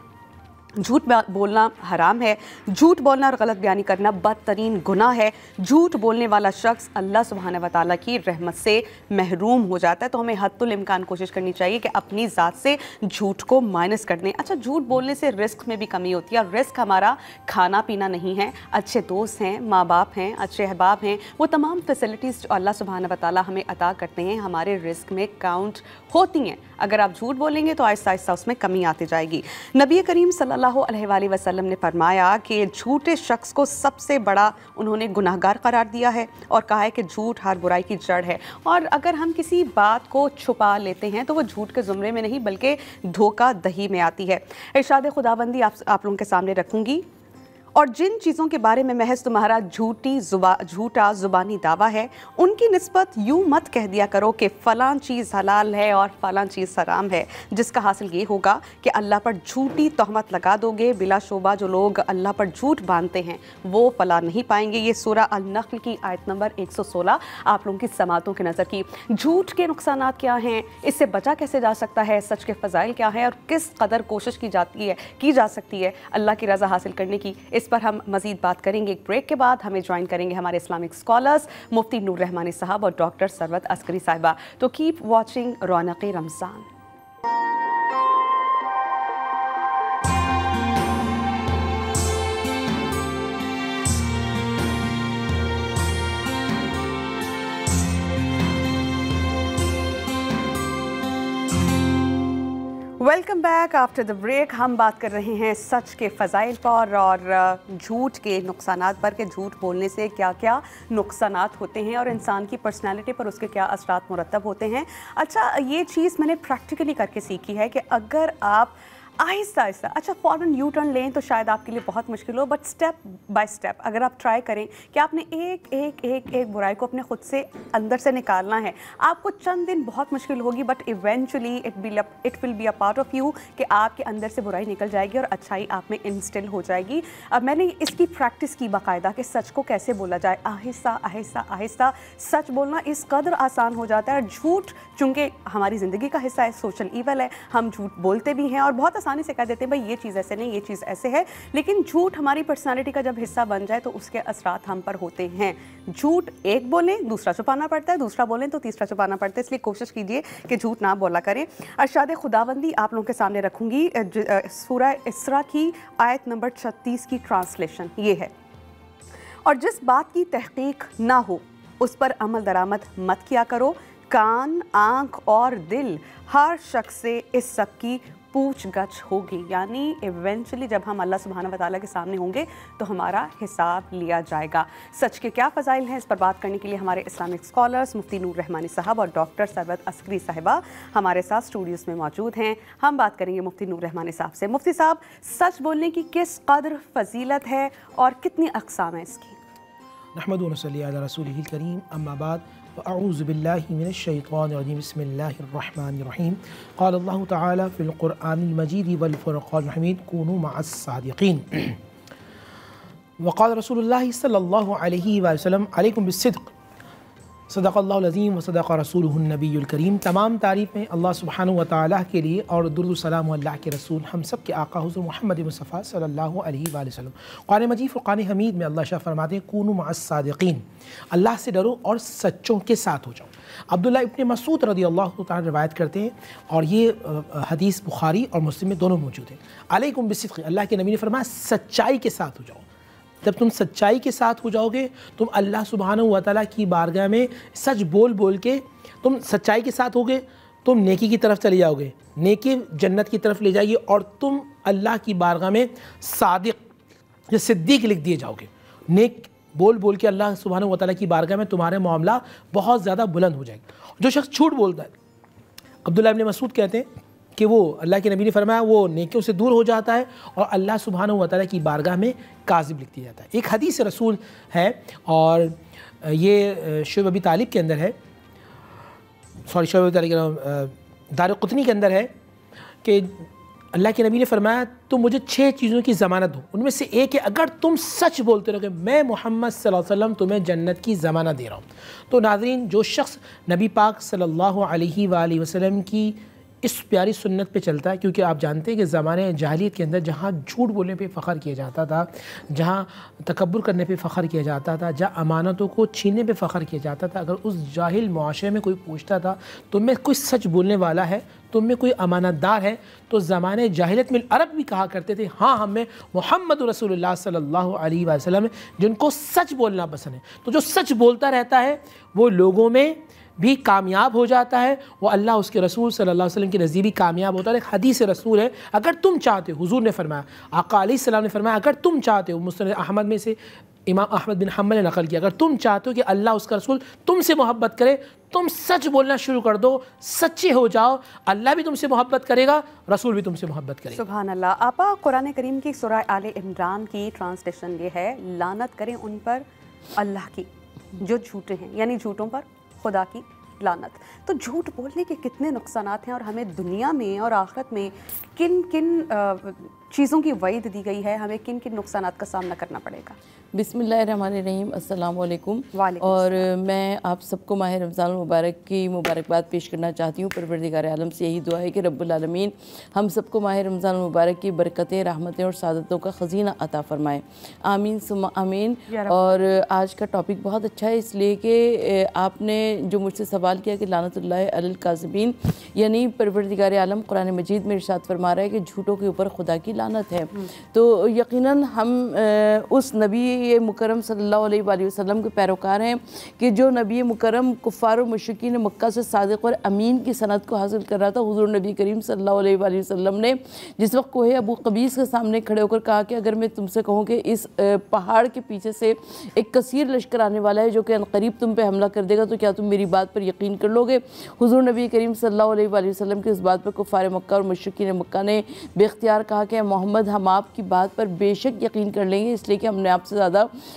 झूठ बोलना हराम है। झूठ बोलना और गलत बयानी करना बदतरीन गुनाह है। झूठ बोलने वाला शख्स अल्लाह सुब्हानहू व तआला की रहमत से महरूम हो जाता है। तो हमें हद्दुल इम्कान कोशिश करनी चाहिए कि अपनी ज़ात से झूठ को माइनस कर दें। अच्छा, झूठ बोलने से रिस्क में भी कमी होती है। रिस्क हमारा खाना पीना नहीं है, अच्छे दोस्त हैं, माँ बाप हैं, अच्छे अहबाब हैं, वो तमाम फैसिलिटीज़ जो अल्लाह सुब्हानहू व तआला हमें अता करते हैं हमारे रिस्क में काउंट होती हैं। अगर आप झूठ बोलेंगे तो आहिस्ता आहिस्ता उसमें कमी आती जाएगी। नबी करीम सल्लल्लाहु अलैहि वसल्लम ने फरमाया कि झूठे शख्स को सबसे बड़ा उन्होंने गुनाहगार करार दिया है और कहा है कि झूठ हर बुराई की जड़ है। और अगर हम किसी बात को छुपा लेते हैं तो वो झूठ के ज़ुमरे में नहीं बल्कि धोखा दही में आती है। इरशाद खुदाबंदी आप लोगों के सामने रखूँगी। और जिन चीज़ों के बारे में महज तुम्हारा झूठा ज़ुबानी दावा है उनकी निस्बत यूँ मत कह दिया करो कि फ़लाँ चीज़ हलाल है और फ़लाँ चीज़ हराम है, जिसका हासिल ये होगा कि अल्लाह पर झूठी तहमत लगा दोगे। बिलाशुबा जो लोग अल्लाह पर झूठ बांधते हैं वो फलाह नहीं पाएंगे। ये सूरह अल-नख्ल की आयत नंबर 116 आप लोगों की समातों की नज़र की। झूठ के नुकसानात क्या हैं, इससे बचा कैसे जा सकता है, सच के फ़ज़ाइल क्या हैं और किस कदर कोशिश की जा सकती है अल्लाह की रज़ा हासिल करने की, इस पर हम मज़ीद बात करेंगे। एक ब्रेक के बाद हमें ज्वाइन करेंगे हमारे इस्लामिक स्कॉलर्स मुफ्ती नूर रहमानी साहब और डॉक्टर सरवत अस्करी साहिबा। तो keep watching Raunaq Ramzan. Welcome back after the break. हम बात कर रहे हैं सच के फ़ज़ाइल पर और झूठ के नुकसानात पर कि झूठ बोलने से क्या क्या नुकसानात होते हैं और इंसान की पर्सनालिटी पर उसके क्या असरात मुरतब होते हैं। अच्छा, ये चीज़ मैंने प्रैक्टिकली करके सीखी है कि अगर आप आहिस्ता आहिस्ता, अच्छा फ़ौरन यू टर्न लें तो शायद आपके लिए बहुत मुश्किल हो, बट स्टेप बाय स्टेप अगर आप ट्राई करें कि आपने एक बुराई को अपने ख़ुद से अंदर से निकालना है। आपको चंद दिन बहुत मुश्किल होगी but eventually it will be a part of you कि आपके अंदर से बुराई निकल जाएगी और अच्छाई आप में इंस्टिल हो जाएगी। अब मैंने इसकी प्रैक्टिस की बाकायदा कि सच को कैसे बोला जाए। आहिस्ता आहिस्ता आहिस्ता सच बोलना इस कदर आसान हो जाता है। झूठ चूँकि हमारी ज़िंदगी का हिस्सा है, सोशल ईवल है, हम झूठ बोलते भी हैं और बहुत आसानी से कह देते हैं भाई ये चीज़ ऐसे नहीं, ये चीज़ ऐसे है। लेकिन झूठ हमारी पर्सनालिटी का जब हिस्सा बन जाए तो उसके असरात हम पर होते हैं। झूठ एक बोलें दूसरा छुपाना पड़ता है, दूसरा बोलें तो तीसरा छुपाना पड़ता है। इसलिए कोशिश कीजिए कि झूठ ना बोला करें। अरशाद खुदाबंदी आप लोगों के सामने रखूँगी। सूरह इसरा की आयत नंबर 36 की ट्रांसलेशन ये है, और जिस बात की तहकीक ना हो उस पर अमल दरामद मत किया करो। कान, आँख और दिल हर शख्स से इस सब की पूछ गछ होगी। यानी इवेंचुअली जब हम अल्लाह सुब्हानहू व तआला के सामने होंगे तो हमारा हिसाब लिया जाएगा। सच के क्या फ़ज़ाइल हैं, इस पर बात करने के लिए हमारे इस्लामिक स्कॉलर्स मुफ्ती नूर रहमानी साहब और डॉक्टर सरवत अस्करी साहिबा हमारे साथ स्टूडियोज़ में मौजूद हैं। हम बात करेंगे मुफ्ती नूर रहमानी साहब से। मुफ्ती साहब, सच बोलने की किस कदर फ़जीलत है और कितनी अक़साम है इसकी? नहमदु व नसल्ली अला रसूलिहिल करीम, अम्मा बाद, अऊज़ु बिल्लाहि मिनश शैतानिर रजीम, बिस्मिल्लाहिर रहमानिर रहीम। क़ाल अल्लाहु तआला फ़िल क़ुरआनिल मजीद वल फ़ुरक़ानिल हमीद कूनू मअस सादिक़ीन। व क़ाल रसूलुल्लाह सल्लल्लाहु अलैहि वसल्लम अलैकुम बिस्सिद्क़ सदक़ल्लाहुल अज़ीम व सदक़ रसूलुहुन नबियुल करीम। तमाम तारीफ़ें अल्लाह सुब्हानहु व तआला के लिए और दुरूद सलाम अल्लाह के रसूल हम सब के आका हुज़ूर मोहम्मद मुस्तफ़ा सल्लल्लाहु अलैहि वसल्लम। क़ुरान मजीद फ़ुरक़ान हमीद में अल्लाह शाह फरमाते हैं कूनू मअस सादिक़ीन, अल्लाह से डरो और सच्चों के साथ हो जाओ। अब्दुल्लाह इब्न मसूद रज़ियल्लाहु तआला रिवायत करते हैं और ये हदीस बुखारी और मुस्लिम में दोनों मौजूद है। अलैकुम बिस्सिद्क़, अल्लाह के नबी ने फरमाया सच्चाई के साथ हो जाओ। जब तुम सच्चाई के साथ हो जाओगे तुम अल्लाह सुब्हानहु व तआला की बारगाह में सच बोल बोल के तुम सच्चाई के साथ होगे, तुम नेकी की तरफ चले जाओगे, नेकी जन्नत की तरफ ले जाएगी और तुम अल्लाह की बारगाह में सादिक या सिद्दीक लिख दिए जाओगे। नेक बोल बोल के अल्लाह सुब्हानहु व तआला की बारगाह में तुम्हारे मामला बहुत ज़्यादा बुलंद हो जाएगा। जो शख्स झूठ बोलता है, अब्दुल्लाह इब्न मसूद कहते हैं कि वो अल्लाह के नबी ने फरमाया वो नेकियों से दूर हो जाता है और अल्लाह सुब्हानहु व तआला की बारगाह में काज़िब लिख दिया जाता है। एक हदीस रसूल है और ये शुअब अबी तालिब के अंदर है, शुअब अबी तालिब दारक़ुतनी के अंदर है कि अल्लाह के नबी ने फरमाया तुम मुझे 6 चीज़ों की ज़मानत दो, उनमें से एक है अगर तुम सच बोलते रहोगे मैं मोहम्मद सल्लल्लाहु अलैहि वसल्लम तुम्हें जन्नत की ज़मानत दे रहा हूँ। तो नाज़रीन, जो शख्स नबी पाक सल्लल्लाहु अलैहि वसल्लम की इस प्यारी सुन्नत पे चलता है, क्योंकि आप जानते हैं कि ज़माने जाहिलियत के अंदर जहाँ झूठ बोलने पे फ़ख्र किया जाता था, जहाँ तकब्बुर करने पे फ़ख्र किया जाता था, जहाँ अमानतों को छीनने पे फ़ख्र किया जाता था, अगर उस जाहिल मुआशरे में कोई पूछता था तुम में कोई सच बोलने वाला है, तुम में कोई अमानतदार है, तो ज़माने जाहिलियत में अरब भी कहा करते थे हाँ हमें मोहम्मद रसूलुल्लाह सल्लल्लाहु अलैहि वसल्लम जिनको सच बोलना पसंद है। तो जो सच बोलता रहता है वो लोगों में भी कामयाब हो जाता है, वो अल्लाह उसके रसूल सल्लल्लाहु अलैहि वसल्लम के नज़दीक भी कामयाब होता है। एक हदीस रसूल है, अगर तुम चाहते हो, हुजूर ने फरमाया, आका अलैहिस्सलाम ने फरमाया अगर तुम चाहते हो, मुस्नद अहमद में से इमाम अहमद बिन हम्बल ने नकल किया, अगर तुम चाहते हो कि अल्लाह उसका रसूल तुमसे मोहब्बत करे, तुम सच बोलना शुरू कर दो, सच्चे हो जाओ, अल्लाह भी तुमसे मोहब्बत करेगा, रसूल भी तुमसे मोहब्बत करेगा। सुभान अल्लाह। आपा, कुरान करीम की सूरह आले इमरान की ट्रांसलेशन ये है, लानत करें उन पर अल्लाह की जो झूठे हैं, यानी झूठों पर खुदा की लानत। तो झूठ बोलने के कितने नुकसानात हैं और हमें दुनिया में और आखिरत में किन किन चीज़ों की वईद दी गई है, हमें किन किन नुकसानात का सामना करना पड़ेगा। बिस्मिल्लाहिर्रहमानिर्रहीम, अस्सलाम वालेकुम। और मैं आप सबको माह रमज़ान मुबारक की मुबारकबाद पेश करना चाहती हूँ। परवरदिगार आलम से यही दुआ है कि रब्बुल आलमीन हम सबको माह रमज़ान मुबारक की बरकतें, रहमतें और सादतों का ख़ज़ीना अता फ़रमाए। आमीन सुम्मा आमीन। और आज का टॉपिक बहुत अच्छा है, इसलिए कि आपने जो मुझसे सवाल किया कि लानतुल्लाहि अलल काज़िबीन, यानी परवरदिगार आलम कुरान मजीद में इरशाद फरमा रहा है कि झूठों के ऊपर खुदा की लानत है। तो यकीनन हम उस नबी मुकरम सल्लल्लाहु अलैहि वसल्लम के पैरोकार हैं कि जो नबी मुकरम कुफ़ार और मुशरिकीन मक्का से सादिक और अमीन की सनद को हासिल कर रहा था। हुज़ूर नबी करीम सल्लल्लाहु अलैहि वसल्लम ने जिस वक्त कोहे अबू कबीस के सामने खड़े होकर कहा कि अगर मैं तुमसे कहूँ कि इस पहाड़ के पीछे से एक कसीर लश्कर आने वाला है जो कि अनकरीब तुम पे हमला कर देगा, तो क्या तुम मेरी बात पर यकीन कर लोगे? हुज़ूर नबी करीम सल्लल्लाहु अलैहि वसल्लम की इस बात पर कुफ़ार मक्का और मुशरिकीन मक्का ने बेख्तियार कहा कि मोहम्मद हम आपकी बात पर बेशक यकीन कर लेंगे, इसलिए कि हमने आपसे ज़्यादा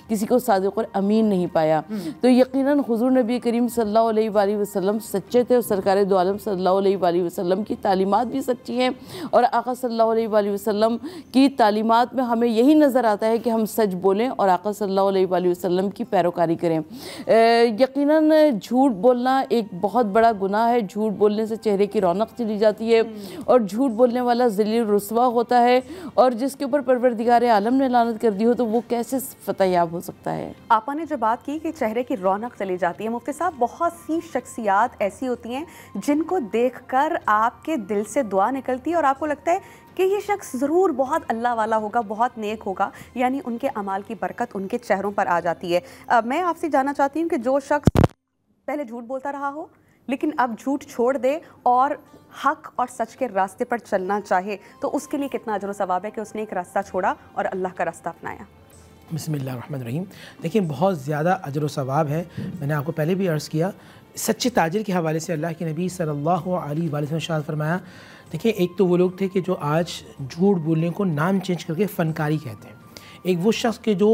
किसी को सादिक और अमीन नहीं पाया। तो यकीनन हुज़ूर नबी करीम सल्लल्लाहु अलैहि वसल्लम सच्चे थे और सरकार दो आलम सल्लल्लाहु अलैहि वसल्लम की तालीमात भी सच्ची हैं। और आका सल्लल्लाहु अलैहि वसल्लम की तालीमात में हमें यही नज़र आता है कि हम सच बोलें और आका सल्लल्लाहु अलैहि वसल्लम की पैरोकारी करें। यकीनन झूठ बोलना एक बहुत बड़ा गुनाह है। झूठ बोलने से चेहरे की रौनक चली जाती है और झूठ बोलने वाला ज़लील रुस्वा होता है, और जिसके ऊपर परवरदिगार आलम ने लानत कर दी हो तो वो कैसे फतयाब हो सकता है। आपा ने जो बात की कि चेहरे की रौनक चली जाती है, मुफ्ती साहब, बहुत सी शख्सियात ऐसी होती हैं जिनको देखकर आपके दिल से दुआ निकलती है और आपको लगता है कि ये शख्स ज़रूर बहुत अल्लाह वाला होगा, बहुत नेक होगा, यानी उनके अमाल की बरकत उनके चेहरों पर आ जाती है। मैं आपसे जानना चाहती हूँ कि जो शख्स पहले झूठ बोलता रहा हो लेकिन अब झूठ छोड़ दे और हक और सच के रास्ते पर चलना चाहे, तो उसके लिए कितना अजर व सवाब है कि उसने एक रास्ता छोड़ा और अल्लाह का रास्ता अपनाया। बिस्मिल्लाहिर्रहमानिर्रहीम। देखिए, बहुत ज़्यादा अजर व सवाब है। मैंने आपको पहले भी अर्ज़ किया, सच्चे ताजिर के हवाले से अल्लाह के नबी सल्लल्लाहु अलैहि वसल्लम ने इरशाद फरमाया। देखिए, एक तो वो लोग थे कि जो आज झूठ बोलने को नाम चेंज करके फ़नकारी कहते हैं। एक वो शख्स के जो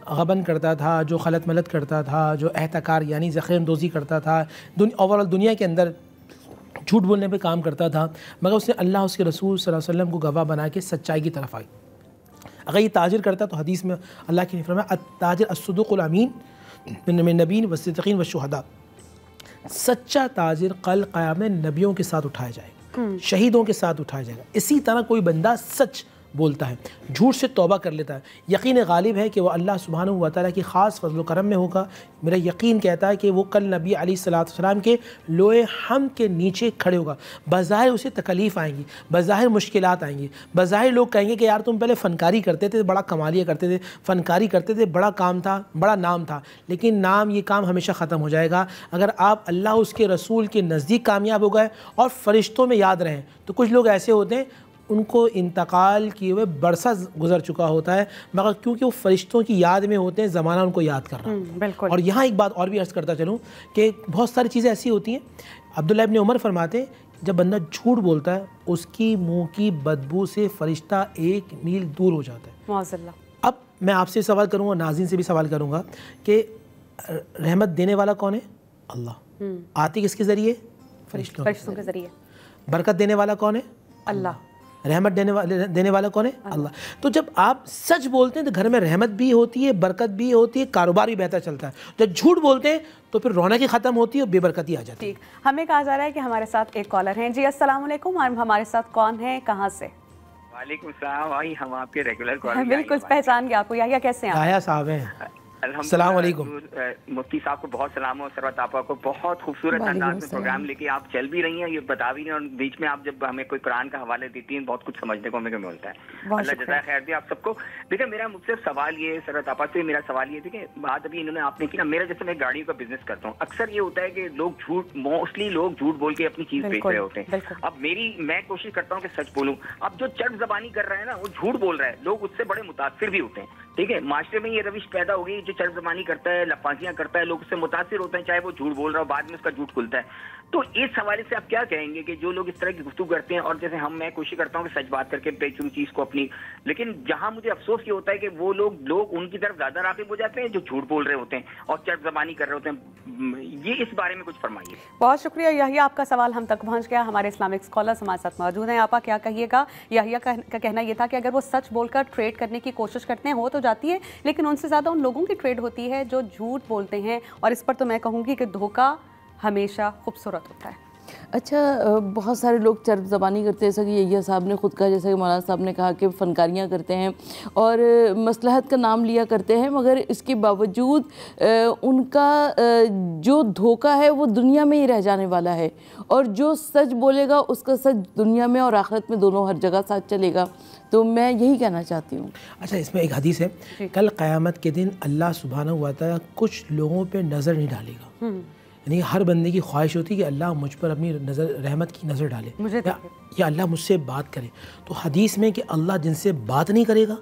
गबन करता था, जो खलत मलत करता था, जो एहतकार यानी ज़ख़ीरअंदोज़ी करता था, ओवरऑल दुनिया के अंदर झूठ बोलने पे काम करता था, मगर उसने अल्लाह उसके रसूल सल्लल्लाहु अलैहि वसल्लम को गवाह बना के सच्चाई की तरफ आई। अगर ये ताजिर करता तो हदीस में अल्लाह की फरमाया अत्ताजिर अस्सुदुक़ुल अमीन मिन नबीन व सिद्दीक़ीन व शुहदा, सच्चा ताजिर कल क़यामत में नबियों के साथ उठाया जाएगा, शहीदों के साथ उठाया जाएगा। इसी तरह कोई बंदा सच बोलता है, झूठ से तौबा कर लेता है, यकीन गालिब है कि वह अल्लाह सुब्हानहू व तआला की ख़ास फजल करम में होगा। मेरा यकीन कहता है कि वो कल नबी अलैहिस्सलाम के लोए हम के नीचे खड़े होगा। बज़ाहिर उसे तकलीफ़ आएंगी, बज़ाहिर मुश्किलात आएंगी, बज़ाहिर लोग कहेंगे कि यार तुम पहले फ़नकारी करते थे, बड़ा कमालिया करते थे, फ़नकारी करते थे, बड़ा काम था, बड़ा नाम था, लेकिन नाम ये काम हमेशा ख़त्म हो जाएगा अगर आप अल्लाह उसके रसूल के नज़दीक कामयाब हो गए और फ़रिश्तों में याद रहें। तो कुछ लोग ऐसे होते हैं उनको इंतकाल किए हुए बरसा गुजर चुका होता है, मगर क्योंकि वो फरिश्तों की याद में होते हैं, ज़माना उनको याद कर रहा है। बिल्कुल। और यहाँ एक बात और भी अर्ज़ करता चलूँ कि बहुत सारी चीज़ें ऐसी होती हैं। अब्दुल्लाह इब्न उमर फरमाते हैं जब बंदा झूठ बोलता है उसकी मुँह की बदबू से फ़रिश्ता 1 मील दूर हो जाता है। माज़अल्लाह। अब मैं आपसे सवाल करूँगा, नाज़रीन से भी सवाल करूँगा कि रहमत देने वाला कौन है? अल्लाह। आती किसके ज़रिए? फरिश्तों के ज़रिए। बरकत देने वाला कौन है? अल्लाह। रहमत देने वाला कौन है? अल्लाह। तो जब आप सच बोलते हैं तो घर में रहमत भी होती है, बरकत भी होती है, कारोबार भी बेहतर चलता है। जब झूठ बोलते हैं तो फिर रौनक ही ख़त्म होती है और बेबरकती आ जाती है। ठीक, हमें कहा जा रहा है कि हमारे साथ एक कॉलर हैं। जी अस्सलाम वालेकुम, हमारे साथ कौन है, कहाँ से? वालेकुम सलाम भाई, हम आपके रेगुलर कॉलर। बिल्कुल पहचान गया आपको। याहिया कैसे हैं आप? याहिया साहब हैं। अस्सलाम वालेकुम। मुफ्ती साहब को बहुत सलाम और सरवत आपा को बहुत खूबसूरत अंदाज में प्रोग्राम लेके आप चल भी रही हैं, ये बता भी नहीं, और बीच में आप जब हमें कोई कुरान का हवाले देती हैं बहुत कुछ समझने को हमें मिलता है। अल्लाह जज़ाए खैर दे आप सबको। देखिए मेरा मुझसे सवाल ये सरवत आपा से मेरा सवाल ये देखिए बात अभी इन्होंने आपने की ना, मेरा जैसे मैं गाड़ियों का बिजनेस करता हूँ, अक्सर ये होता है कि लोग मोस्टली लोग झूठ बोल के अपनी चीज बेच रहे होते हैं। अब मैं कोशिश करता हूँ कि सच बोलूँ। अब जो चट जबानी कर रहा है ना वो झूठ बोल रहा है, लोग उससे बड़े मुतासिर भी होते हैं। ठीक है, माशरे में ये रविश पैदा हो गई, जो चट जबानी करता है, लफाजियां करता है, लोग उससे मुतासिर होते हैं, चाहे वो झूठ बोल रहा हो, बाद में उसका झूठ खुलता है। तो इस हवाले से आप क्या कहेंगे कि जो लोग इस तरह की गुफ्तगू करते हैं, और जैसे मैं कोशिश करता हूँ कि सच बात करके बेचूं चीज को अपनी, लेकिन जहां मुझे अफसोस ये होता है कि वो लोग उनकी तरफ ज्यादा राग़िब हो जाते हैं जो झूठ बोल रहे होते हैं और चट जबानी कर रहे होते हैं। ये इस बारे में कुछ फरमाइए। बहुत शुक्रिया याहिया, आपका सवाल हम तक पहुंच गया। हमारे इस्लामिक स्कॉलर्स हमारे साथ मौजूद हैं। आपा क्या कहिएगा? याहिया का कहना यह था कि अगर वो सच बोलकर ट्रेड करने की कोशिश करते हैं, हो तो जाती है, लेकिन उनसे ज़्यादा उन लोगों की ट्रेड होती है जो झूठ बोलते हैं, और इस पर तो मैं कहूँगी कि धोखा हमेशा खूबसूरत होता है। अच्छा, बहुत सारे लोग चर्ब ज़बानी करते हैं, जैसा कि यहिया साहब ने खुद कहा, जैसा कि मौलाना साहब ने कहा कि फ़नकारियाँ करते हैं और मसलहत का नाम लिया करते हैं, मगर इसके बावजूद उनका जो धोखा है वो दुनिया में ही रह जाने वाला है, और जो सच बोलेगा उसका सच दुनिया में और आखिरत में दोनों हर जगह साथ चलेगा। तो मैं यही कहना चाहती हूँ। अच्छा, इसमें एक हदीस है, कल क़यामत के दिन अल्लाह सुब्हानहू व तआला कुछ लोगों पर नज़र नहीं डालेगा। यानी हर बंदे की ख्वाहिश होती है कि अल्लाह मुझ पर अपनी नज़र, रहमत की नज़र डाले, या अल्लाह मुझसे बात करे। तो हदीस में कि अल्लाह जिनसे बात नहीं करेगा,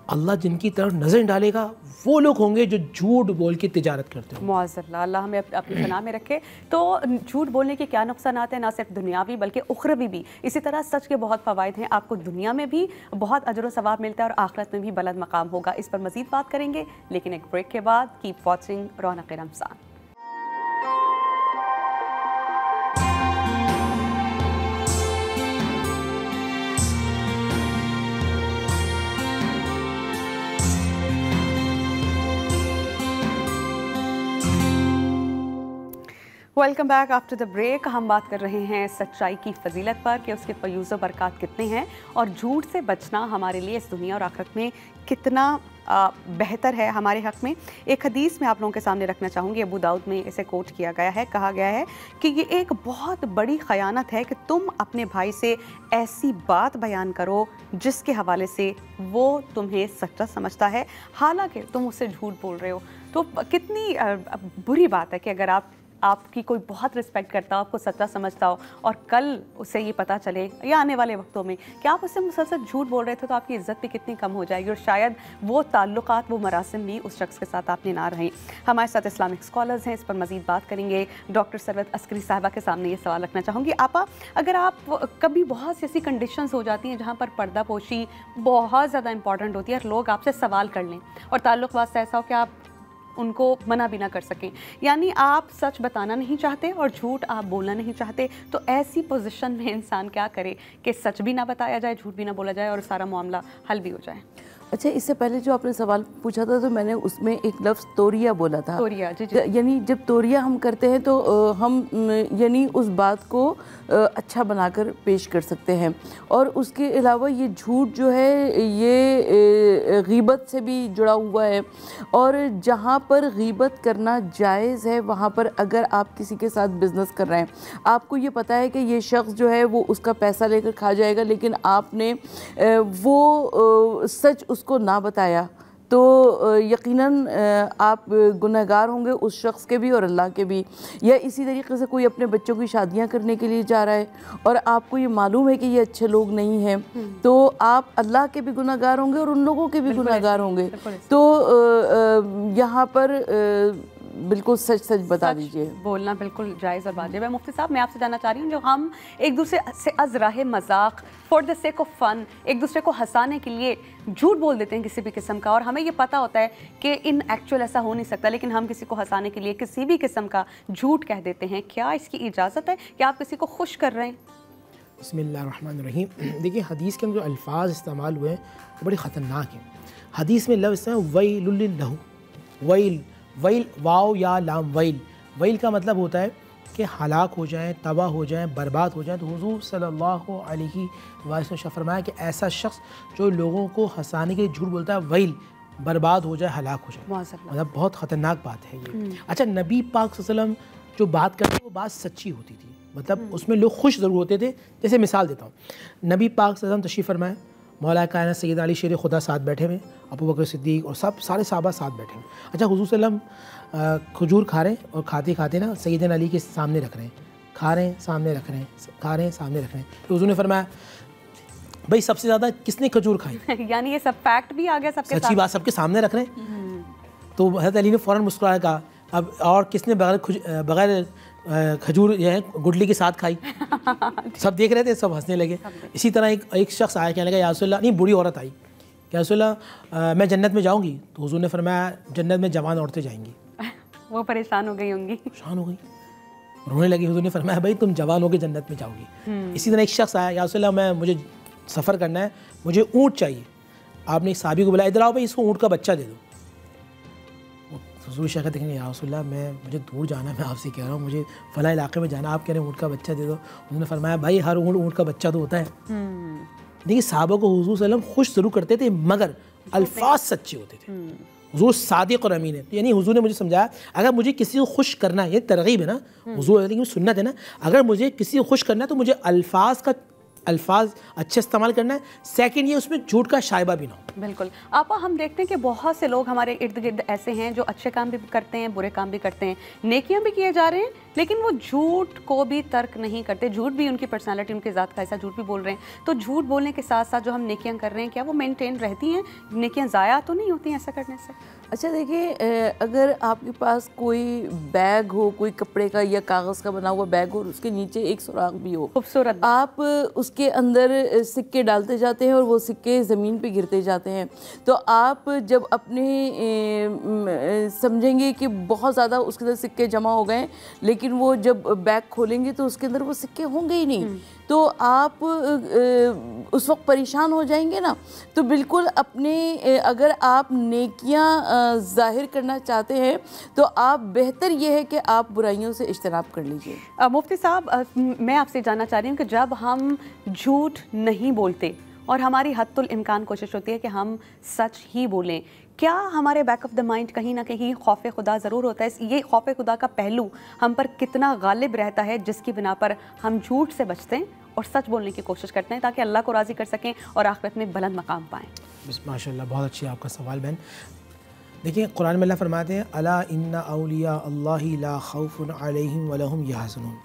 अल्लाह जिनकी तरफ नज़र डालेगा, वो लोग होंगे जो झूठ बोल के तिजारत करते हैं। मुअज़्ज़ल्लाह, अल्लाह हमें अपनी पनाह में रखे। तो झूठ बोलने के क्या नुकसानात हैं, ना सिर्फ दुनियावी बल्कि उखरवी भी। इसी तरह सच के बहुत फ़वाइद हैं, आपको दुनिया में भी बहुत अजर व सवाब मिलता है और आखिरत में भी बुलंद मकाम होगा। इस पर मज़ीद बात करेंगे, लेकिन एक ब्रेक के बाद। Keep watching Raunaq Ramzan. Welcome back after the break. हम बात कर रहे हैं सच्चाई की फजीलत पर कि उसके फ़यूज़ व बरक़ात कितने हैं, और झूठ से बचना हमारे लिए इस दुनिया और आखिरत में कितना बेहतर है हमारे हक़ में। एक हदीस में आप लोगों के सामने रखना चाहूँगी, अबू दाऊद में इसे कोट किया गया है। कहा गया है कि ये एक बहुत बड़ी ख़यानत है कि तुम अपने भाई से ऐसी बात बयान करो जिसके हवाले से वो तुम्हें सच्चा समझता है, हालांकि तुम उससे झूठ बोल रहे हो। तो कितनी बुरी बात है कि अगर आपकी कोई बहुत रिस्पेक्ट करता हो, आपको सच्चा समझता हो, और कल उसे ये पता चले या आने वाले वक्तों में कि आप उससे मुसलसल झूठ बोल रहे थे, तो आपकी इज़्ज़त भी कितनी कम हो जाएगी, और शायद वो ताल्लुकात, वो मरासिम भी उस शख्स के साथ आपने ना रही। हमारे साथ इस्लामिक स्कॉलर्स हैं, इस पर मज़ीद बात करेंगे। डॉक्टर सरवत अस्करी साहिबा के सामने ये सवाल रखना चाहूँगी। आपा, अगर आप कभी बहुत सी ऐसी कंडीशंस हो जाती हैं जहाँ पर पर्दा पोशी बहुत ज़्यादा इंपॉर्टेंट होती है और लोग आपसे सवाल कर लें और ताल्लुक से ऐसा हो कि आप उनको मना भी ना कर सकें, यानी आप सच बताना नहीं चाहते और झूठ आप बोलना नहीं चाहते, तो ऐसी पोजीशन में इंसान क्या करे कि सच भी ना बताया जाए, झूठ भी ना बोला जाए और सारा मामला हल भी हो जाए? अच्छा, इससे पहले जो आपने सवाल पूछा था तो मैंने उसमें एक लफ्ज़ तोरिया बोला था। तोरिया, जी जी। यानी जब तोरिया हम करते हैं तो हम यानी उस बात को अच्छा बनाकर पेश कर सकते हैं। और उसके अलावा ये झूठ जो है ये गीबत से भी जुड़ा हुआ है, और जहाँ पर गीबत करना जायज़ है वहाँ पर अगर आप किसी के साथ बिज़नेस कर रहे हैं, आपको ये पता है कि ये शख्स जो है वो उसका पैसा लेकर खा जाएगा, लेकिन आपने वो सच उसको ना बताया, तो यकीनन आप गुनहगार होंगे उस शख्स के भी और अल्लाह के भी। या इसी तरीके से कोई अपने बच्चों की शादियां करने के लिए जा रहा है और आपको ये मालूम है कि ये अच्छे लोग नहीं हैं, तो आप अल्लाह के भी गुनहगार होंगे और उन लोगों के भी गुनहगार होंगे। तो यहाँ पर बिल्कुल सच सच बता दीजिए। बोलना बिल्कुल जायज़ और वाजिब है। मुफ्ती साहब, मैं आपसे जानना चाह रही हूँ, जो हम एक दूसरे से अज़राह मजाक फॉर द सेक ऑफ फ़न एक दूसरे को हंसाने के लिए झूठ बोल देते हैं किसी भी किस्म का, और हमें ये पता होता है कि इन एक्चुअल ऐसा हो नहीं सकता, लेकिन हम किसी को हंसाने के लिए किसी भी किस्म का झूठ कह देते हैं, क्या इसकी इजाज़त है कि आप किसी को खुश कर रहे हैं? बिस्मिल्लाहिर्रहमानिर्रहीम। देखिए, हदीस के अंदर जो अल्फाज इस्तेमाल हुए हैं वो बड़े ख़तरनाक हैं। हदीस में लफ्ज़ है वैलुल लहू, वैल वैल वाव या लाम वैल। वैल का मतलब होता है कि हलाक हो जाएं, तबाह हो जाएं, बर्बाद हो जाएं। तो हुज़ूर सल्लल्लाहु अलैहि वसल्लम ने फरमाया कि ऐसा शख्स जो लोगों को हंसाने के लिए झूठ बोलता है, वैल, बर्बाद हो जाए, हलाक हो जाए, मतलब बहुत ख़तरनाक बात है ये। अच्छा, नबी पाक सल्लल्लाहु अलैहि वसल्लम जो बात करते वो बात सच्ची होती थी, मतलब उसमें लोग खुश ज़रूर होते थे। जैसे मिसाल देता हूँ, नबी पाक सल्लल्लाहु अलैहि वसल्लम तशरीफ़ फरमाए, मौला कायनात सैयद अली शेर खुदा साथ बैठे हुए, अबू बकर सिद्दीक़ और सब सारे साहबा साथ बैठे हुए। अच्छा, हुज़ूर सल्लम खजूर खा रहे हैं और खाते खाते ना सैयदना अली के सामने रख रहे हैं, खा रहे हैं सामने रख रहे हैं, खा रहे हैं सामने रख रहे हैं। तो हुज़ूर ने फरमाया, भाई सबसे ज़्यादा किसने खजूर खाई? यानी ये सब फैक्ट भी आ गया सबके साथ, सच्ची बात सबके सामने रख रहे हैं। तो हज़रत अली ने फ़ौरन मुस्कुराया, कहा अब और किसने बगैर खजूर जो है गुडली के साथ खाई? सब देख रहे थे, सब हंसने लगे। इसी तरह एक शख्स आया, कहने लगा या रसूलल्लाह, नहीं बुरी औरत आई, या रसूलल्लाह मैं जन्नत में जाऊंगी? तो हुजूर ने फरमाया जन्नत में जवान औरतें जाएंगी। वो परेशान हो गई होंगी, परेशान हो गई, रोने लगी। हुजूर ने फरमाया भाई तुम जवान होकर जन्नत में जाओगी। इसी तरह एक शख्स आया, या रसूलल्लाह मुझे सफ़र करना है, मुझे ऊँट चाहिए। आपने एक साहबी को बुलाया, इधर आओ भाई, इसको ऊँट का बच्चा दे दो। हुजूर शाह देखेंगे, या रसूलल्लाह मुझे दूर जाना, मैं आपसे कह रहा हूँ मुझे फ़लाँ इलाके में जाना, आप कह रहे हैं ऊँट का बच्चा दे दो। उन्होंने फरमाया भाई हर ऊँट का बच्चा तो होता है। देखिए, साहबा को हुजूर सल्लम खुश ज़रूर करते थे मगर अल्फाज सच्चे होते थे। हुजूर सादिक और अमीन है, यानी हुजूर ने मुझे समझाया अगर मुझे किसी को खुश करना है, ये तरगीब है ना, हुजूर की सुन्नत है ना, अगर मुझे किसी को खुश करना है तो मुझे अल्फाज अच्छे इस्तेमाल करना है। सेकंड, ये उसमें झूठ का शायबा भी ना हो। बिल्कुल आपा, हम देखते हैं कि बहुत से लोग हमारे इर्द गिर्द ऐसे हैं जो अच्छे काम भी करते हैं, बुरे काम भी करते हैं, नेकियां भी किए जा रहे हैं, लेकिन वो झूठ को भी तर्क नहीं करते। झूठ भी उनकी पर्सनालिटी, उनकी ज़ात का ऐसा झूठ भी बोल रहे हैं। तो झूठ बोलने के साथ साथ जो हम नेकियां कर रहे हैं, क्या वो मेंटेन रहती हैं? नेकियां ज़ाया तो नहीं होती हैं ऐसा करने से? अच्छा देखिए, अगर आपके पास कोई बैग हो, कोई कपड़े का या कागज़ का बना हुआ बैग हो और उसके नीचे एक सुराख भी हो, खूबसूरत, आप उसके अंदर सिक्के डालते जाते हैं और वो सिक्के ज़मीन पे गिरते जाते हैं, तो आप जब अपने समझेंगे कि बहुत ज़्यादा उसके अंदर सिक्के जमा हो गए, लेकिन वो जब बैग खोलेंगे तो उसके अंदर वो सिक्के होंगे ही नहीं, तो आप उस वक्त परेशान हो जाएंगे ना। तो बिल्कुल अपने अगर आप नेकियां जाहिर करना चाहते हैं तो आप बेहतर ये है कि आप बुराइयों से इज्तनाब कर लीजिए। मुफ्ती साहब, मैं आपसे जानना चाह रही हूँ कि जब हम झूठ नहीं बोलते और हमारी हद्दुल इम्कान कोशिश होती है कि हम सच ही बोलें, क्या हमारे बैक ऑफ द माइंड कहीं ना कहीं खौफ खुदा ज़रूर होता है? ये खौफ खुदा का पहलू हम पर कितना गालिब रहता है जिसकी बिना पर हम झूठ से बचते हैं और सच बोलने की कोशिश करते हैं ताकि अल्लाह को राज़ी कर सकें और आखिरत में बुलंद मकाम पाएँ? माशाल्लाह, बहुत अच्छी आपका सवाल बहन। देखिए, कुरान में अल्लाह फरमाते हैं अला इन्ना औलिया अल्लाहि ला खौफुन अलैहिम वलहुम यहज़नून,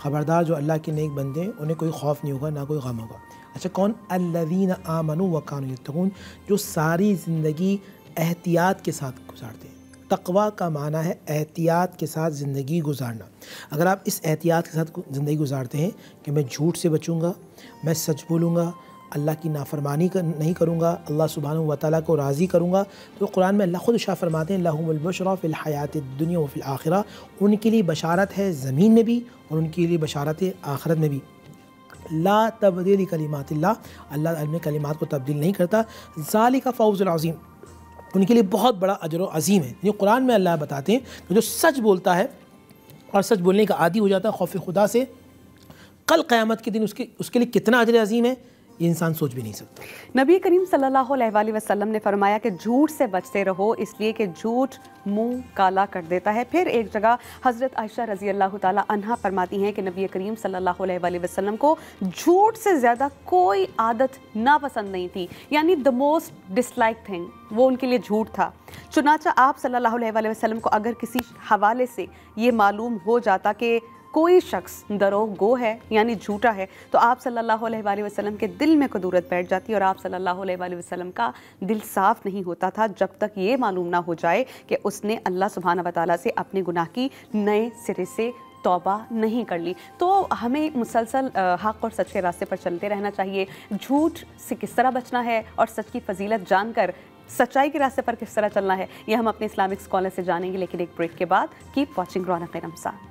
ख़बरदार जो अल्लाह के नेक बंदे हैं उन्हें कोई खौफ नहीं होगा, ना कोई गम होगा। अच्छा, कौन? अल्लज़ीना आमनू व कानू यत्तक़ून, जो सारी ज़िंदगी एहतियात के साथ गुजारते हैं। तक़वा का माना है एहतियात के साथ ज़िंदगी गुजारना। अगर आप इस एहतियात के साथ ज़िंदगी गुजारते हैं कि मैं झूठ से बचूँगा, मैं सच बोलूँगा, अल्लाह की नाफरमानी नहीं करूँगा, अल्लाह सुब्हानहू व तआला को राज़ी करूँगा, तो कुरान में अल्लाह खुद इरशाद फरमाते हैं लहुमुल बुशरा फ़िल हयातिद दुनिया व फ़िल आखिरा, उनके लिए बशारत है ज़मीन में भी और उनके लिए बशारत है आखिरत में भी। ला तब्दील कलिमातिल्लाह, अल्लाह अपने कलिमात को तब्दील नहीं करता। ज़ालिका फ़ौज़ुल अज़ीम, उनके लिए बहुत बड़ा अजर व अज़ीम है। ये कुरान में अल्लाह बताते हैं कि जो सच बोलता है और सच बोलने का आदी हो जाता है खौफ खुदा से, कल क़यामत के दिन उसके लिए कितना अजर अज़ीम है ये इंसान सोच भी नहीं सकता। नबी करीम सल्लल्लाहु अलैहि वसल्लम ने फरमाया कि झूठ से बचते रहो, इसलिए कि झूठ मुंह काला कर देता है। फिर एक जगह हज़रत आयशा रज़ी अल्लाह ताला अन्हा फरमाती हैं कि नबी करीम सल्लल्लाहु अलैहि वसल्लम को झूठ से ज़्यादा कोई आदत नापसंद नहीं थी, यानी द मोस्ट डिसलाइक थिंग वो उनके लिए झूठ था। चुनाचा आप सल्लल्लाहु अलैहि वसल्लम को अगर किसी हवाले से ये मालूम हो जाता कि कोई शख्स दरोगो है यानी झूठा है, तो आप सल्लल्लाहु अलैहि वसल्लम के दिल में कुदूरत बैठ जाती और आप सल्लल्लाहु अलैहि वसल्लम का दिल साफ़ नहीं होता था जब तक ये मालूम ना हो जाए कि उसने अल्लाह सुब्हानहू व तआला से अपने गुनाह की नए सिरे से तौबा नहीं कर ली। तो हमें मुसलसल हक़ और सच के रास्ते पर चलते रहना चाहिए। झूठ से किस तरह बचना है और सच की फजीलत जानकर सच्चाई के रास्ते पर किस तरह चलना है, ये हम अपने इस्लामिक स्कॉलर से जानेंगे, लेकिन एक ब्रेक के बाद। Keep watching Raunaq Ramzan.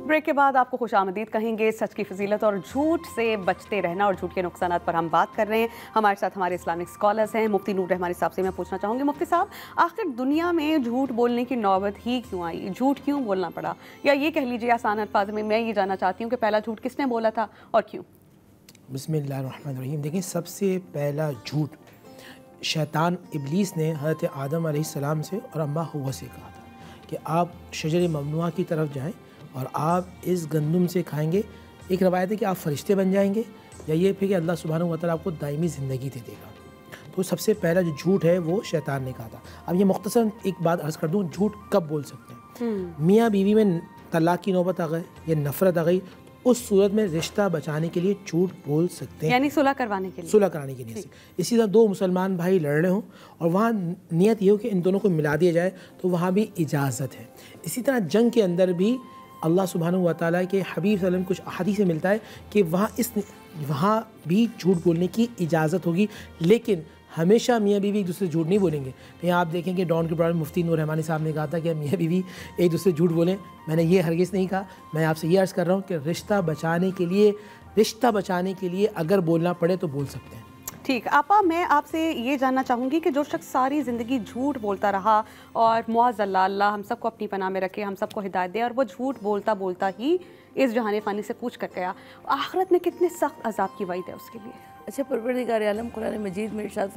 Break के बाद आपको खुशामदीद कहेंगे। सच की फजीलत और झूठ से बचते रहना और झूठ के नुकसानात पर हम बात कर रहे हैं। हमारे साथ हमारे इस्लामिक स्कॉलर्स हैं। मुफ्ती नूर रहमानी साहब से मैं पूछना चाहूँगी, मुफ्ती साहब, आखिर दुनिया में झूठ बोलने की नौबत ही क्यों आई? झूठ क्यों बोलना पड़ा? या ये कह लीजिए आसान अल्फाज में मैं ये जानना चाहती हूँ कि पहला झूठ किसने बोला था और क्यों? बिस्मिल्लाहिर्रहमानिर्रहीम। देखिए, सबसे पहला झूठ शैतान इब्लीस ने हज़रत आदम अलैहिस्सलाम से और अम्मा हव्वा से कहा था कि आप शजर ममनुआ की तरफ जाएं और आप इस गंदुम से खाएंगे। एक रवायत है कि आप फरिश्ते बन जाएंगे, या ये फिर कि अल्लाह सुब्हानहू व तआला आपको दायमी ज़िंदगी दे देगा। तो सबसे पहला जो झूठ है वो शैतान ने कहा था। अब ये मुख्तसर एक बात अर्ज़ कर दूँ, झूठ कब बोल सकते हैं? मियाँ बीवी में तलाक की नौबत आ गई या नफ़रत आ गई, उस सूरत में रिश्ता बचाने के लिए झूठ बोल सकते हैं, यानी सुलह करवाने के लिए। सुलह कराने के लिए। इसी तरह दो मुसलमान भाई लड़ रहे हों और वहाँ नियत ये हो कि इन दोनों को मिला दिया जाए, तो वहाँ भी इजाज़त है। इसी तरह जंग के अंदर भी अल्लाह सुब्हानहू व तआला के हबीब सल्लल्लाहु अलैहि वसल्लम कुछ अहादीस से मिलता है कि वहाँ भी झूठ बोलने की इजाज़त होगी, लेकिन हमेशा मियाँ बीवी एक दूसरे से झूठ नहीं बोलेंगे। कहीं आप देखेंगे डॉन के प्रोग्राम में मुफ्ती नूर रहमानी साहब ने कहा था कि मियाँ बीवी एक दूसरे से झूठ बोलें। मैंने ये हरगिज़ नहीं कहा। मैं आपसे ये अर्ज़ कर रहा हूँ कि रिश्ता बचाने के लिए अगर बोलना पड़े तो बोल सकते हैं। ठीक। आपा, मैं आपसे ये जानना चाहूँगी कि जो शख्स सारी ज़िंदगी झूठ बोलता रहा और मुआज़ल्लाह, अल्लाह हम सबको अपनी पनाह में रखे, हम सबको हिदायत दे, और वो झूठ बोलता बोलता ही इस जहान फ़ानी से कूच कर गया, आखिरत में कितने सख्त अज़ाब की वईद है उसके लिए? अच्छा, परवरदिगार आलम कुरान मजीद में इरशाद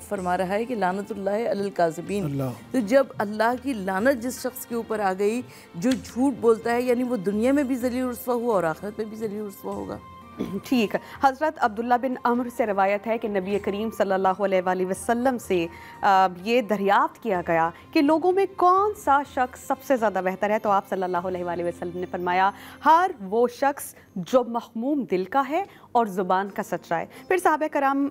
फरमा रहा है कि लानतुल्लाहि अलल काज़िबीन। तो जब अल्लाह की लानत जिस शख्स के ऊपर आ गई जो झूठ बोलता है, यानी वो दुनिया में भी ज़लील रुस्वा हुआ और आखिरत में भी ज़लील रुस्वा होगा। ठीक। हज़रत अब्दुल्ला बिन अम्र से रवायत है कि नबी करीम सल्लल्लाहु अलैहि वसल्लम से ये दरियाफ्त किया गया कि लोगों में कौन सा शख्स सबसे ज़्यादा बेहतर है, तो आप सल्लल्लाहु अलैहि वसल्लम ने फरमाया, हर वो शख्स जो मखमूम दिल का है और ज़ुबान का सच्चा है। फिर साहबे कराम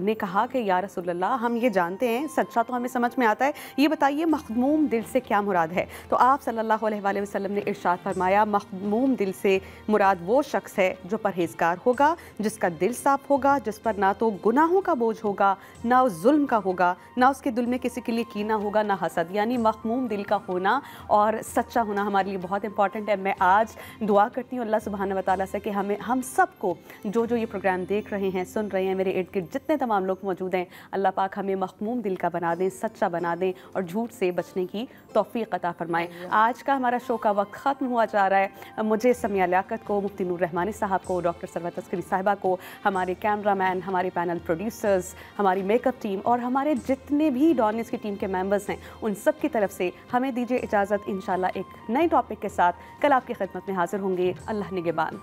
ने कहा कि या रसूलल्लाह, हम ये जानते हैं सच्चा तो हमें समझ में आता है, ये बताइए मखमूम दिल से क्या मुराद है? तो आप सल्लल्लाहु अलैहि वसल्लम ने इरशाद फरमाया, मखमूम दिल से मुराद वो शख्स है जो परहेज़गार होगा, जिसका दिल साफ़ होगा, जिस पर ना तो गुनाहों का बोझ होगा, ना जुल्म का होगा, ना उसके दिल में किसी के लिए कीना होगा, ना हसद। यानी मखमूम दिल का होना और सच्चा होना हमारे लिए बहुत इंपॉर्टेंट है। मैं आज दुआ करती हूँ अल्लाह सुब्हानहू व तआला से कि हम सबको जो ये प्रोग्राम देख रहे हैं, सुन रहे हैं, मेरे इर्द गिर्द जितने तमाम लोग मौजूद हैं, अल्लाह पाक हमें मखमूम दिल का बना दें, सच्चा बना दें और झूठ से बचने की तौफीक अता फरमाएं। आज का हमारा शो का वक्त ख़त्म हुआ जा रहा है। मुझे समिया लियाकत को, मुफ्ती नूर रहमानी साहब को, डॉक्टर सरवत अस्करी साहिबा को, हमारे कैमरामैन, हमारे पैनल प्रोड्यूसर्स, हमारी मेकअप टीम और हमारे जितने भी डॉन न्यूज़ की टीम के मेंबर्स हैं, उन सब की तरफ से हमें दीजिए इजाज़त। इंशाल्लाह एक नए टॉपिक के साथ कल आपकी खिदमत में हाजिर होंगे। अल्लाह निगहबान।